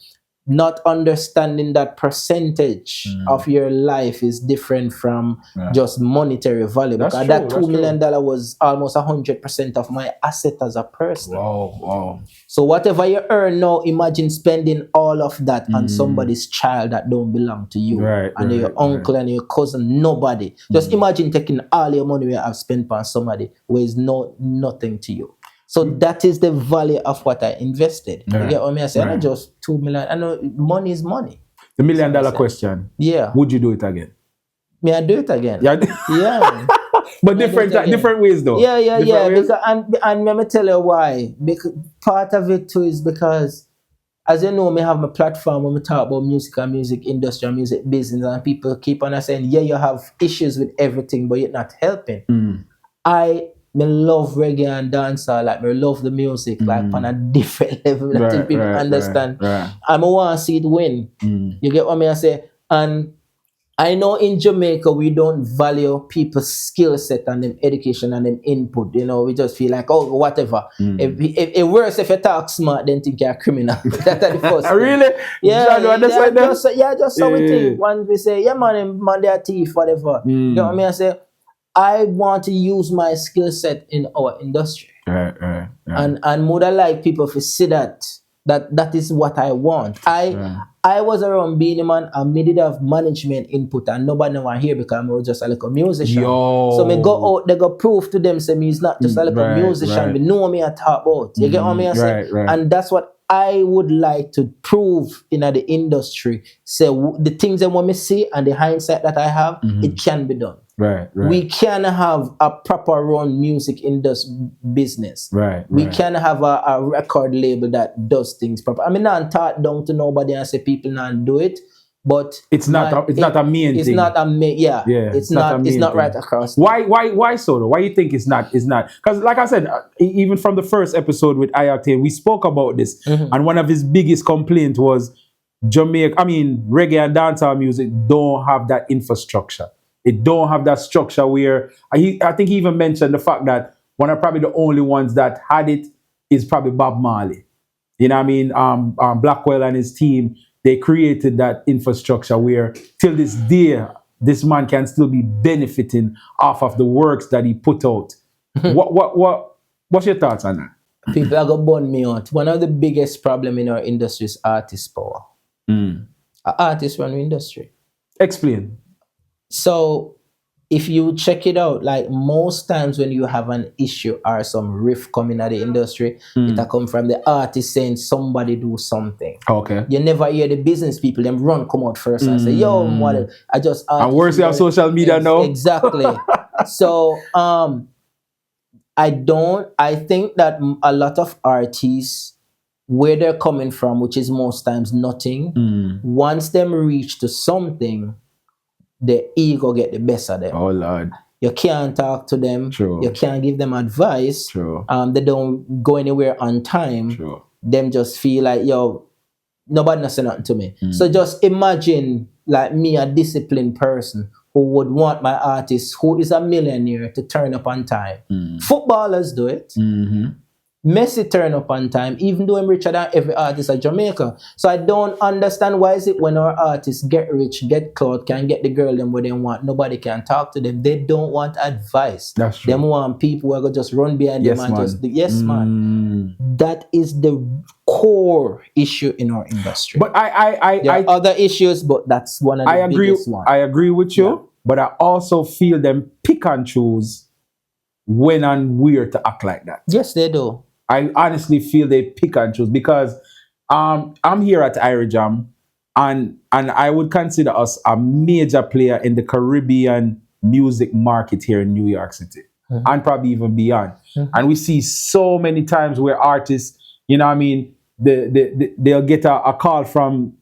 Not understanding that percentage of your life is different from just monetary value. That's because true, that $2 million was almost 100% of my asset as a person. Wow. So whatever you earn now, imagine spending all of that on somebody's child that don't belong to you. And your uncle and your cousin, nobody. Just imagine taking all your money you have spent on somebody who is nothing to you. So that is the value of what I invested. You get what I mean? I say, not just 2 million. I know money is money. The $1 million question. Yeah. Would you do it again? May I do it again? Yeah. But different ways though. Yeah. Because, and let me tell you why. Because part of it too is because, as you know, I have my platform when we talk about music and music industry and music business, and people keep on saying, yeah, you have issues with everything, but you're not helping. I love reggae and dancehall, like I love the music, like on a different level that people understand. And I want to see it win. You get what I say? And I know in Jamaica we don't value people's skill set and them education and them input. You know, we just feel like, oh, whatever. If it worse if you talk smart, then think you're a criminal. That's the first thing. Really? Just so we think. Once we say, yeah, man, they're thief, whatever. You know what I say? I want to use my skill set in our industry. And more than like people to see that is what I want. I was around being man and me did have management input and nobody never hear because I was just a little musician. So me go out, they go prove to them say me is not just a little musician, me know me I talk about. You get what I say? And that's what I would like to prove in the industry. So the things that want me see and the hindsight that I have, it can be done. We can have a proper run music industry business. We can have a record label that does things proper. I mean, not talk down to nobody and say people not do it, but it's not a main thing. It's not a main. Yeah. It's not right across. Why so though? Why you think it's not? Because like I said, even from the first episode with Ayate, we spoke about this, and one of his biggest complaints was Jamaica. I mean, reggae and dancehall music don't have that infrastructure. It don't have that structure where I think he even mentioned the fact that one of probably the only ones that had it is probably Bob Marley. You know what I mean? Blackwell and his team, they created that infrastructure where till this day, this man can still be benefiting off of the works that he put out. What's your thoughts on that? People are gonna burn me out. One of the biggest problem in our industry is artist power. Artists run the industry. Explain. So if you check it out, like most times when you have an issue or some riff coming at the industry, it'll come from the artist saying somebody do something. Okay. You never hear the business people, them come out first and say, yo, what I just and worse you have social media now. Exactly. So I think that a lot of artists, where they're coming from, which is most times nothing, once them reach to something, the ego get the best of them. Oh Lord. You can't talk to them. True. You can't give them advice. True. They don't go anywhere on time. True. Them just feel like, yo, nobody knows nothing to me. So just imagine like me, a disciplined person who would want my artist who is a millionaire to turn up on time. Footballers do it. Messi turn up on time, even though I'm richer than every artist at Jamaica. So I don't understand why is it when our artists get rich, get clout, can get the girl them where they want, nobody can talk to them. They don't want advice. That's true. Them want people who are gonna just run behind Yes, them and man. just do, yes, man. That is the core issue in our industry. But there are other issues, but that's one of the biggest ones. I agree with you, but I also feel them pick and choose when and where to act like that. Yes, they do. I honestly feel they pick and choose because I'm here at Jam, and I would consider us a major player in the Caribbean music market here in New York City and probably even beyond. And we see so many times where artists, you know what I mean, they'll get a call from,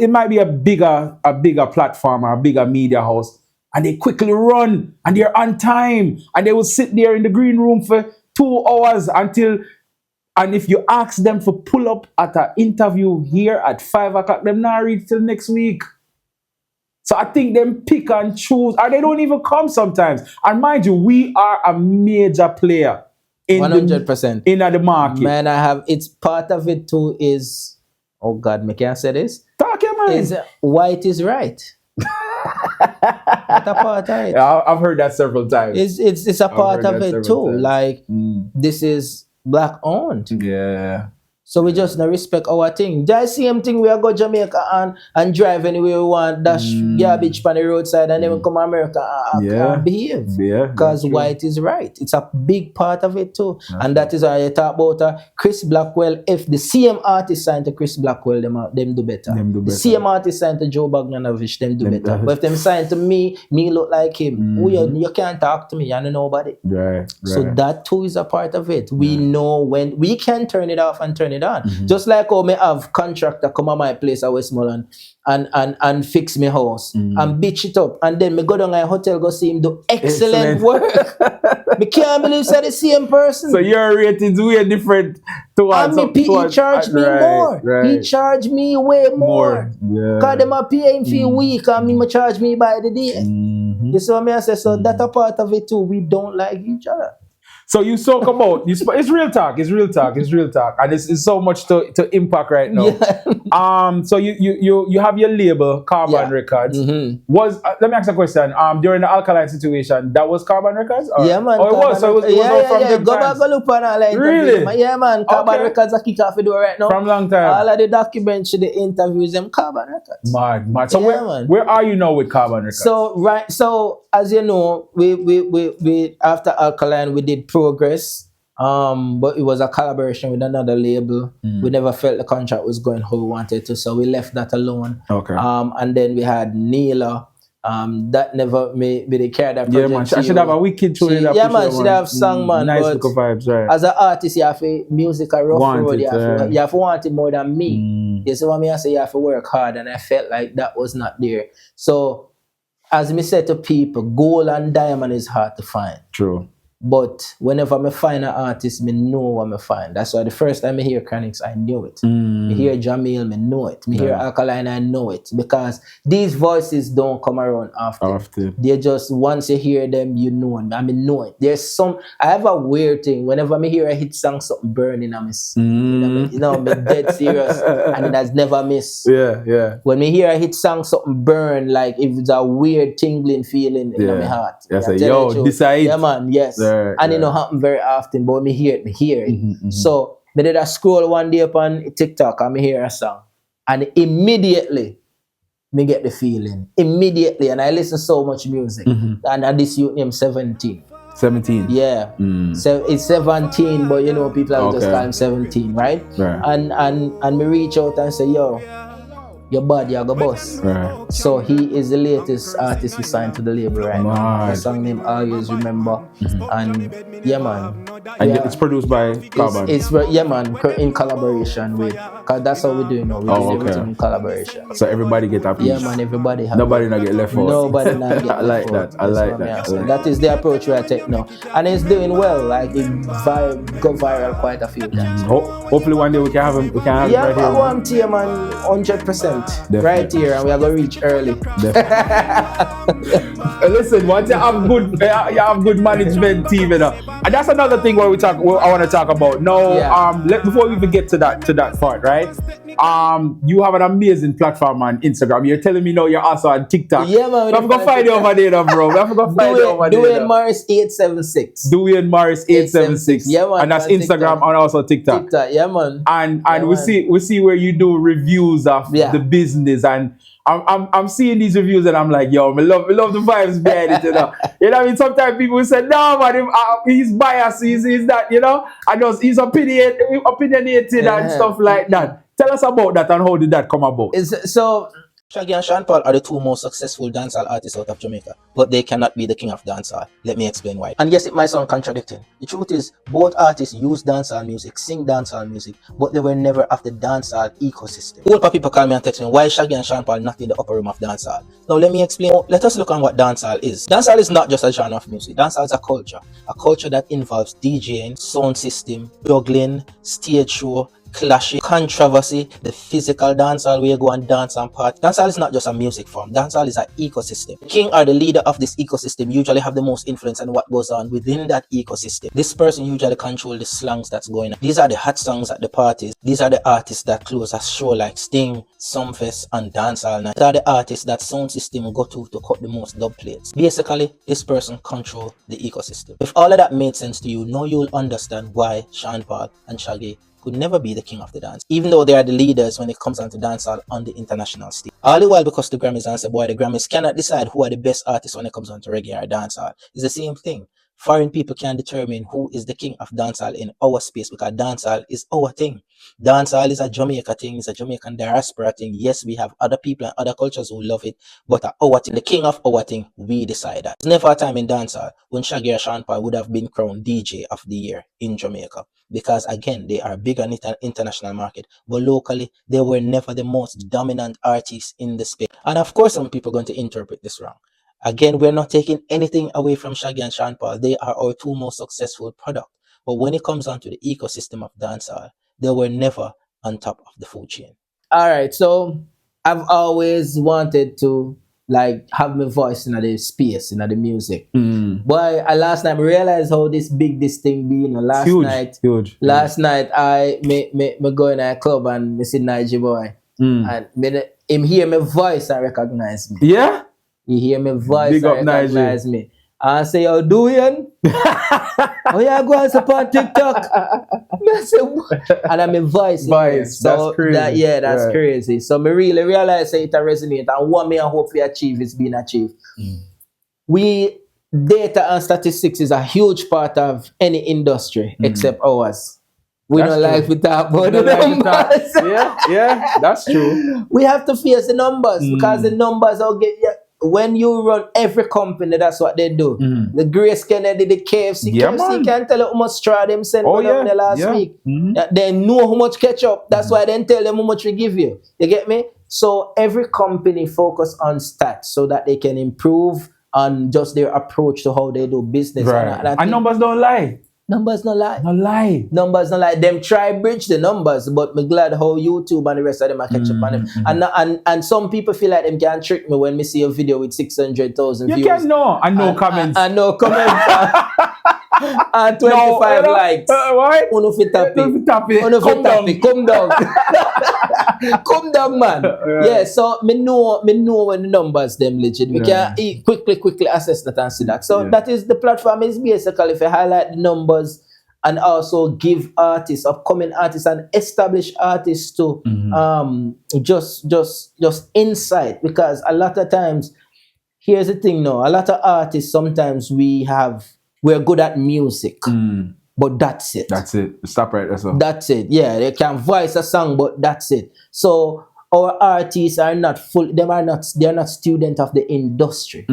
it might be a bigger platform or a bigger media house, and they quickly run and they're on time and they will sit there in the green room for 2 hours and if you ask them to pull up at an interview here at 5 o'clock, them not reach till next week. So I think them pick and choose, or they don't even come sometimes. And mind you, we are a major player in 100%. in the market. Man, it's part of it too is, oh God, me can't say this. Talk your mind. Is white is right. That's a part of it. Yeah, I've heard that several times. It's a part of it too. Times. Like this is black owned. Yeah. So we just not respect our thing. The same thing we are go Jamaica and drive anywhere we want, dash garbage on the roadside, and then we come to America and behave. Yeah. Because white is right. It's a big part of it too. And that is why you talk about Chris Blackwell. If the same artist signed to Chris Blackwell, them do better. The same artist signed to Joe Bogdanovich, them do better. But if them signed to me look like him. You can't talk to me, you know nobody. Right. So that too is a part of it. We know when we can turn it off and turn it on. Just like how me have contractor come to my place at Westmoreland and fix me house and bitch it up, and then me go down a hotel go see him do excellent work. Me can't believe it's the same person. So your ratings way different towards and he charged me more. Right. He charged me way more. Yeah. Because them are paying fee week and me charge me by the day. You see what I say? So that a part of it too. We don't like each other. So you talk about it's real talk, and it's so much to impact right now. Yeah. So you have your label Carbon Records. Was let me ask a question. During the Alkaline situation, that was Carbon Records? Or? Yeah, man. Oh, it was. So it was all from them Go back times. and look on all the Really? interviews. Yeah, man. Carbon Okay. Records are kick off the door right now. From long time. All of the documents, the interviews, them Carbon Records. Mad. So Yeah, where are you now with Carbon Records? So as you know, we after Alkaline we did Progress. But it was a collaboration with another label. We never felt the contract was going how we wanted to, so we left that alone. Okay. And then we had Neela. That never made me carry that project. Yeah, man. I should have a wicked tune in that. Yeah, man. Should have sung, man. Nice but little vibes, right? as an artist, you have to music a rough Want road. it, You have to want it more than me. You see what I say? You have to work hard, and I felt like that was not there. So, as me said to people, gold and diamond is hard to find. True. But whenever I find an artist, I know what I find. That's why the first time I hear Chronix, I knew it. I hear Jamil, I know it. I hear Alkaline, I know it. Because these voices don't come around often. They're just, once you hear them, you know them. I mean, know it. I have a weird thing. Whenever I hear a hit song, something burning, I'm dead serious. And it has never missed. Yeah. When I hear a hit song, something burn, like if it's a weird tingling feeling in my heart. Yes, yo, this is it. Yeah, man, yes. And it don't happen very often, but me hear it. So I did a scroll one day upon TikTok and me hear a song. And immediately me get the feeling. Immediately. And I listen so much music. And this youth named 17. 17. Yeah. So it's 17, but you know, people are just call him 17, right? And me reach out and say, yo, your body you go boss. Right. So he is the latest artist we signed to the label right now. Mad. The song name Always Remember. And yeah man. And Yeah. it's produced by Carbon. It's yeah man, in collaboration with, cause that's how we do it now. We do everything in collaboration. So everybody get a piece. Yeah man, everybody have Nobody not get left out. Nobody not get I like left that. out. I That's like what that. me I I say. like That is the approach we are taking now, and it's doing well. Like it go viral quite a few times. Hopefully one day we can have him. We can have Yeah, him right I here. want here man, 100% right here, and we are gonna reach early. Listen, once you have good management team, you know, and that's another thing where I want to talk about. Now, before we even get to that part, right? You have an amazing platform on Instagram. You're telling me now you're also on TikTok. Yeah, man. I'm gonna find you over there, bro. I'm gonna find you over there. Dwayne Morris 876. Dwayne Morris 876. Yeah, man. And that's Instagram and also TikTok. Yeah, man. And we see where you do reviews of the business, and I'm seeing these reviews and I'm like, yo, I love the vibes behind it, you know. You know what I mean? Sometimes people say, no, man, he's biased, he's that, you know, and he's opinionated and stuff like that. Tell us about that and how did that come about? So Shaggy and Sean Paul are the two most successful dancehall artists out of Jamaica, but they cannot be the king of dancehall. Let me explain why. And yes, it might sound contradicting. The truth is, both artists use dancehall music, sing dancehall music, but they were never of the dancehall ecosystem. Old people call me and text me, why is Shaggy and Sean Paul not in the upper room of dancehall? Now let me explain. Let us look on what dancehall is. Dancehall is not just a genre of music. Dancehall is a culture that involves DJing, sound system, juggling, stage show, clashing, controversy, the physical dancehall where you go and dance and party. Dancehall is not just a music form. Dancehall is an ecosystem. The king or the leader of this ecosystem usually have the most influence on what goes on within that ecosystem. This person usually controls the slangs that's going on. These are the hot songs at the parties. These are the artists that close a show like Sting, Sumfest, and Dancehall Night. These are the artists that sound system go to cut the most dub plates. Basically, this person controls the ecosystem. If all of that made sense to you, now you'll understand why Sean Paul and Shaggy could never be the king of the dance, even though they are the leaders when it comes down to dancehall on the international stage. All the while because the Grammys answer, boy, the Grammys cannot decide who are the best artists when it comes down to reggae or dancehall. It's the same thing. Foreign people can determine who is the king of dancehall in our space because dancehall is our thing. Dancehall is a Jamaica thing, it's a Jamaican diaspora thing. Yes, we have other people and other cultures who love it, but our thing, the king of our thing, we decide that. There's never a time in dancehall when Shaggy or Sean Paul would have been crowned DJ of the year in Jamaica. Because again, they are big on international market, but locally, they were never the most dominant artists in the space. And of course, some people are going to interpret this wrong. Again, we're not taking anything away from Shaggy and Sean Paul. They are our two most successful products. But when it comes down to the ecosystem of dancehall, they were never on top of the food chain. All right, so I've always wanted to like have my voice in the space, in the music. But last night I realized how this thing be. You know, last night I me go in a club and me see Nigel boy, and him hear my voice and recognize me. Yeah, he hear my voice and recognize me. And say, "How doing? Oh yeah, go and support TikTok." And I'm a voice. So that's crazy. That's crazy. So me really realize that it resonate, and what me and hopefully achieve is being achieved. We data and statistics is a huge part of any industry except ours. We don't like to talk about the numbers. Yeah, that's true. We have to face the numbers because the numbers will get you. When you run every company, that's what they do. The Grace Kennedy, the KFC, KFC can't tell you how much straw them sent them the last week. They know how much ketchup. That's why they tell them how much we give you. You get me? So every company focus on stats so that they can improve on just their approach to how they do business. Right. And numbers don't lie. Numbers no lie. No lie. Numbers no lie. Them try bridge the numbers, but me glad how YouTube and the rest of them are catch up on them. And some people feel like them can trick me when me see a video with 600,000 views. You can know. And no comments. And no comments. And 25 likes. What? Uno fit happy. Come down. Come down, man. Yeah, so me know when the numbers them legit. We can quickly assess that and see that. So that is the platform is basically if you highlight the numbers and also give artists, upcoming artists and established artists to just insight, because a lot of times, here's the thing now, a lot of artists sometimes we're good at music. But that's it. That's it. Stop right there. So. That's it. Yeah, they can voice a song, but that's it. So our artists are not full. They're not student of the industry.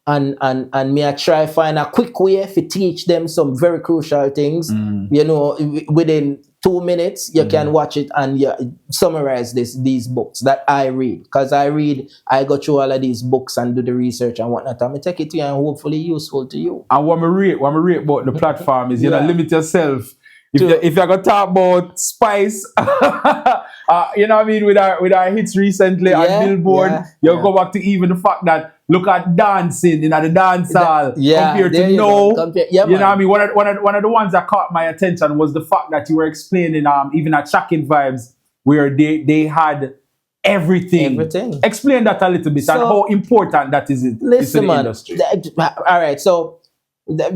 And me I try find a quick way to teach them some very crucial things. You know, within 2 minutes you can watch it and summarize these books that I read. Because I go through all of these books and do the research and whatnot. I'm take it to you and hopefully useful to you. And what I rate about the platform is you know, limit yourself. If you're gonna talk about Spice, you know what I mean, with our hits recently on Billboard, you go back to even the fact that look at dancing in the dance hall compared to now. You know what I mean? One of the ones that caught my attention was the fact that you were explaining even at Shocking Vibes where they had everything. Explain that a little bit and how important that is in the industry. All right, so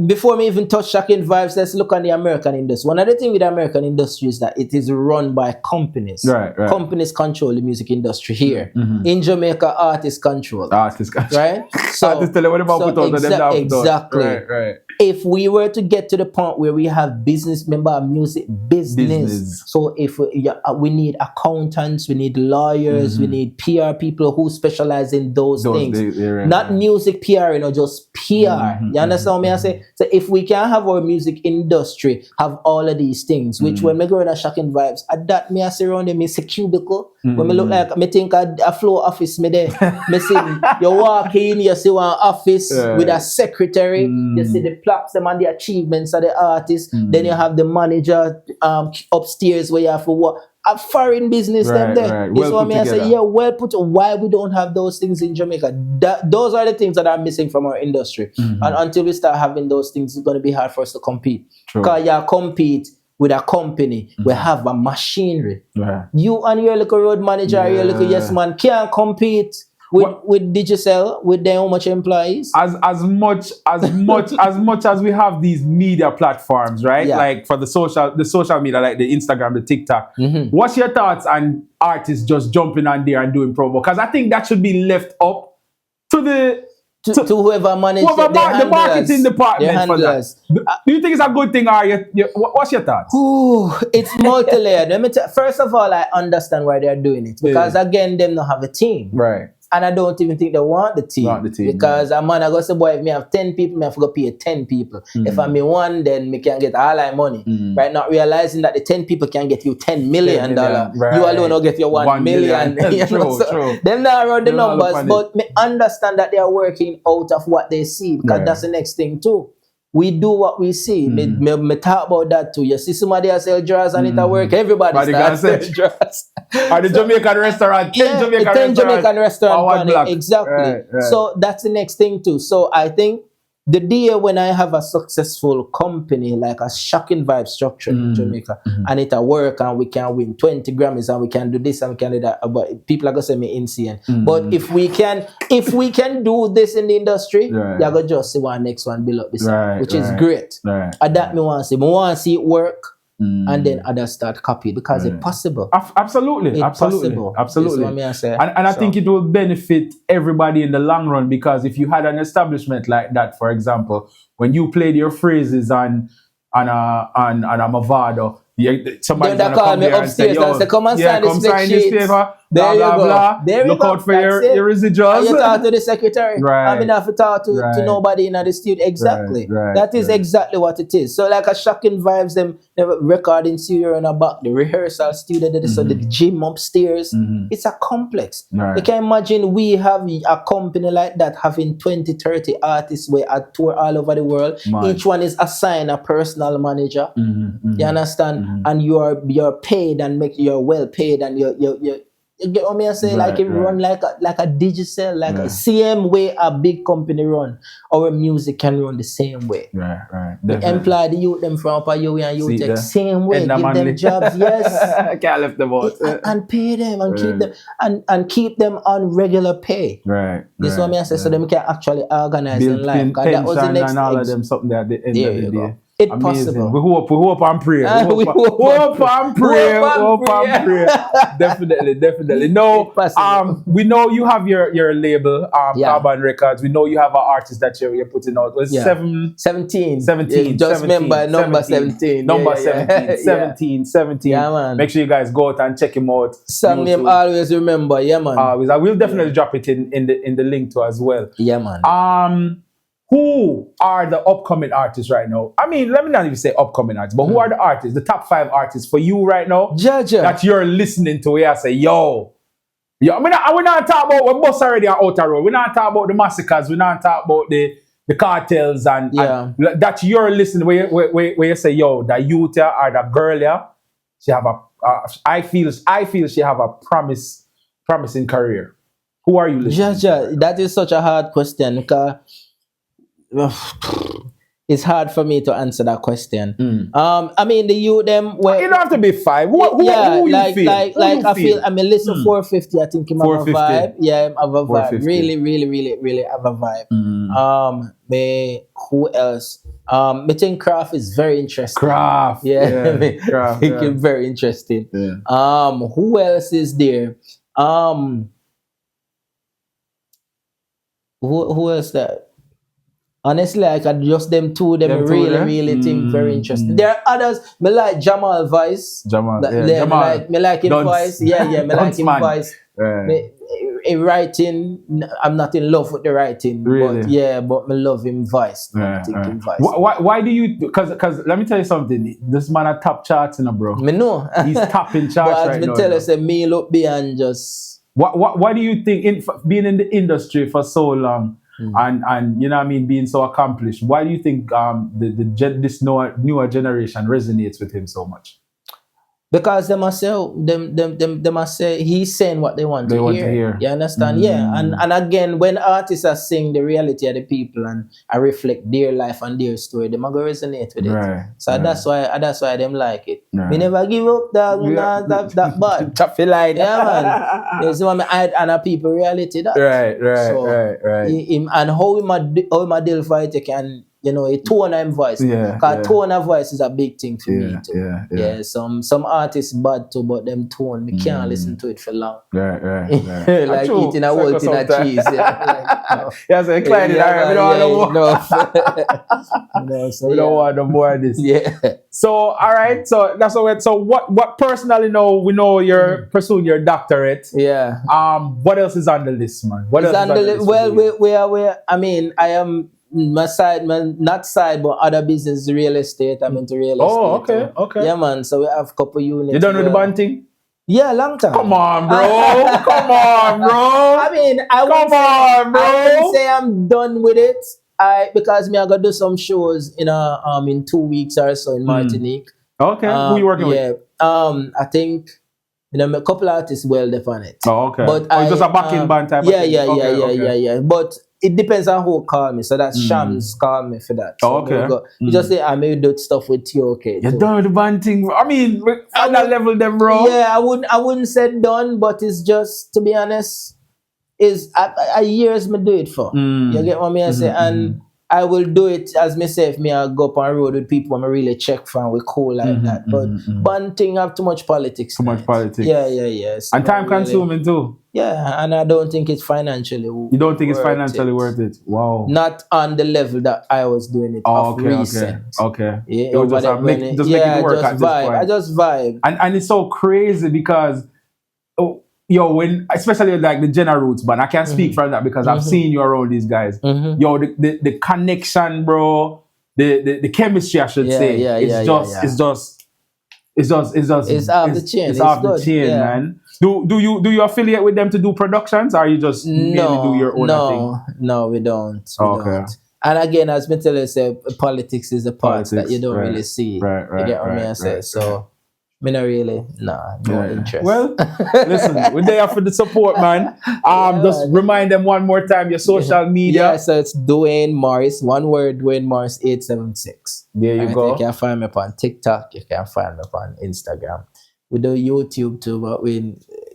before me even touch Shocking Vibes, let's look on the American industry. One other thing with the American industry is that it is run by companies. Right. Companies control the music industry here. In Jamaica, artists control. Right? So, artists tell them what about put out them exactly. Right. If we were to get to the point where we have business, remember music business. So if we need accountants, we need lawyers, we need PR people who specialize in those things. Not music PR, just PR. You understand what I say? So if we can have our music industry have all of these things, which when me go in a Shocking Vibes, at that me I see around them, it's a cubicle. When me look like me think a floor office me there. Me see you walk in, you see one office with a secretary, you see the plaques them and the achievements of the artist. Then you have the manager upstairs where you have to work. A foreign business them there. Well what me I say, well put. Why we don't have those things in Jamaica? Those are the things that are missing from our industry. And until we start having those things, it's going to be hard for us to compete. Because you compete with a company, we have a machinery. You and your little road manager, your little yes man can't compete with Digicel with their how much employees. As much as we have these media platforms, right? Like for the social media, like the Instagram, the TikTok. What's your thoughts on artists just jumping on there and doing promo? Because I think that should be left up to the to whoever manages the marketing department for that. Do you think it's a good thing, or what's your thoughts? It's multi-layered. First of all, I understand why they're doing it. Because again, them don't have a team. Right. And I don't even think they want the team. Because a man, I go say, boy, if me have 10 people, me have to go pay 10 people. If I'm one, then me can get all my money. Right? Not realizing that the 10 people can get you $10 million. Right. You alone will get your 1 million. True. Them not around the numbers, but me understand that they are working out of what they see. Because that's the next thing too. We do what we see. Me talk about that too. You see somebody else sell drawers and it work. Everybody starts selling drawers. Or the Jamaican restaurant. 10 Jamaican restaurant. Exactly. Right. So that's the next thing too. So I think the day when I have a successful company like a Shocking Vibe structure in Jamaica and it'll work and we can win 20 Grammys and we can do this and we can do that, but people are gonna say me insane. But if we can do this in the industry, you're gonna just see one next one build up this which is great. And that me want to see. Me want to see it work. And then others start copy because it's possible. Absolutely. That's what I say. And I think it will benefit everybody in the long run, because if you had an establishment like that, for example, when you played your phrases on a Mavado, somebody's gonna come there and say, yo, come sign this paper. Blah, blah, blah. Look out for your residuals. And you talk to the secretary. I mean, have to talk to nobody in the studio. Exactly. That is exactly what it is. So like a Shocking Vibes, them recording studio in the back, the rehearsal studio, the gym upstairs. It's a complex. You can imagine we have a company like that having 20, 30 artists where I tour all over the world. Each one is assigned a personal manager. You understand? And you're paid and you're well paid and you get what me I say? Like it run like a Digicel, like a same way a big company run. Our music can run the same way. Right. We employ the youth them from Upper U and you take same way. Give them jobs, yes. Can't lift them out. And pay them and keep them and keep them on regular pay. This is what me I say. So them can actually organize build in life. pension That was the next and all of them something at the end of the day. It's Amazing. possible. We hope and pray. We hope and pray. hope and pray. Definitely. No, It's possible. we know you have your label, Yeah. Carbon Records. We know you have an artist that you're putting out. Was Yeah. 17. 17. Yeah, just remember number 17. Number Yeah, 17. 17. Yeah, man. Make sure you guys go out and check him out. Some name always remember. Yeah, man. Always. I will definitely drop it in the link too as well. Yeah, man. Who are the upcoming artists right now? I mean, let me not even say upcoming artists, but who are the artists, the top 5 artists for you right now Jaja. that you're listening to? Where I say, yo, I mean, we're not talking about, we're both already on outer road. We're not talking about the massacres. We're not talking about the cartels and that you're listening where you say, yo, that youth here or that girl here, she have I feel she have a promising career. Who are you listening to? Jaja, that is such a hard question because it's hard for me to answer that question. I mean, the youth them. Well, you don't have to be 5. Who like, you feel? I feel. I mean, listen, 450. I think him have a 450. vibe. Yeah, him have a vibe. 450. Really have a vibe. Who else? I think Craft is very interesting. Craft. Yeah, Craft. I think it's very interesting. Yeah. Who else is there? Who else that? Honestly, I could just them two. Them really think very interesting. There are others. Me like Jamal Vice. Jamal. Me like him voice. Yeah. Me like him voice. Right. In writing, I'm not in love with the writing. Really? But me love him voice. Him voice. Why do you? Because let me tell you something. This man at top charts, bro. Me know. He's topping charts but right now. But tell us, me look beyond just. Why do you think being in the industry for so long? And you know what I mean, being so accomplished, why do you think this newer generation resonates with him so much? Because they must say he's saying what they want to hear. You understand? Yeah. And again, when artists are saying the reality of the people and I reflect their life and their story, they might go resonate with it. Right. So that's why them like it. Right. We never give up, dog. We not that bad. Toughy like yeah, man. It's one and people reality that. Right. So, and how my deal fight can. A tone of voice. Because tone of voice is a big thing for me too. Yeah. Some artists bad too, but them tone, we can't listen to it for long. Right. Like eating a whole tin of cheese. So inclined we don't want no more of this. Yeah. So all right, so that's all right. So what personally we know you're pursuing your doctorate. Yeah. What else is on the list, man? What else is on the list? Well, I mean, I am not side, but other business, real estate. I'm into real estate. Oh, okay. Yeah, man. So we have a couple units. You don't know the banting? Yeah, long time. Come on, bro. I mean, I wouldn't say I'm done with it. Because I'm gonna do some shows in 2 weeks or so in Martinique. Okay. Who you working with? I think a couple artists well on it. Oh, okay. But it's just a backing band type. Yeah. But it depends on who call me. So that's Shams call me for that. So okay. You just say I may do stuff with you. Okay. You're done with the band thing. I mean, on that level, them, bro. Yeah, I wouldn't say done, but it's just, to be honest, is a years me do it for. You get what I say? And I will do it as myself. I go up on road with people I'm really check for and we cool like that. But band thing have too much politics. Too much politics. Yeah. So and time consuming too. Yeah, and I don't think it's financially You don't think it's financially worth it? Wow. Not on the level that I was doing it recent. Okay. Yeah, it was just make it work at this point. I just vibe. And it's so crazy because when especially like the Jenna Roots band, I can't speak for that because I've seen you around these guys. The connection, bro, the chemistry I should say. It's off the chain. It's off the chain, man. Do you affiliate with them to do productions, or you just mainly do your own thing? No, we don't. Okay. And again, as me tell you, politics is a part that you don't really see. Right. You get what I say? So, me not really, no interest. Well, listen, we're there for the support, man. Just remind them one more time your social media. Yeah, so it's Dwayne Morris, one word, Dwayne Morris 876. There you go. You can find me upon TikTok. You can find me upon Instagram. We do YouTube too, but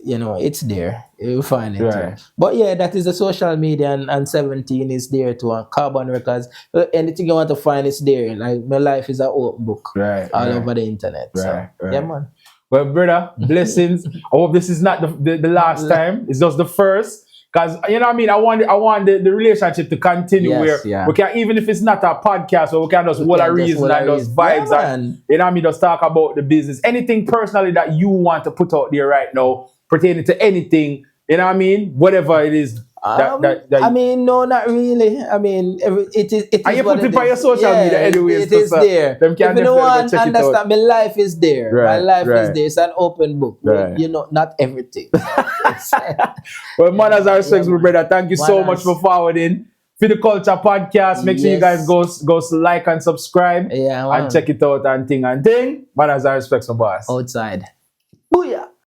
you know, it's there. You'll find it Right. too. But yeah, that is the social media, and 17 is there too. And Carbon Records, anything you want to find is there. Like my life is an open book, Right, all right. over the internet. So Right. yeah, man. Well, brother, blessings. I hope this is not the last time. It's just the first. Because, you know what I mean? I want the relationship to continue Yes, where yeah. we can, even if it's not a podcast, or we can just hold a can just reason hold a and just reason. vibes Yeah, and, man. you know what I mean? Just talk about the business. Anything personally that you want to put out there right now, pertaining to anything, you know what I mean? Whatever it is. I mean, no, not really. I mean, it is. And you what put it on your social Yeah, media anyways. It is there. Them can If you don't definitely go want to check it out. understand, my life is there. My Right, life right. is there. It's an open book. Right. You know, not everything. Well, manners are respects, Yeah, my brother. Thank you so much Manners. for forwarding For the Culture Podcast. Make sure you Yes. guys go like and subscribe Yeah, man. and check it out and thing. Manners are respects, my boss. Outside.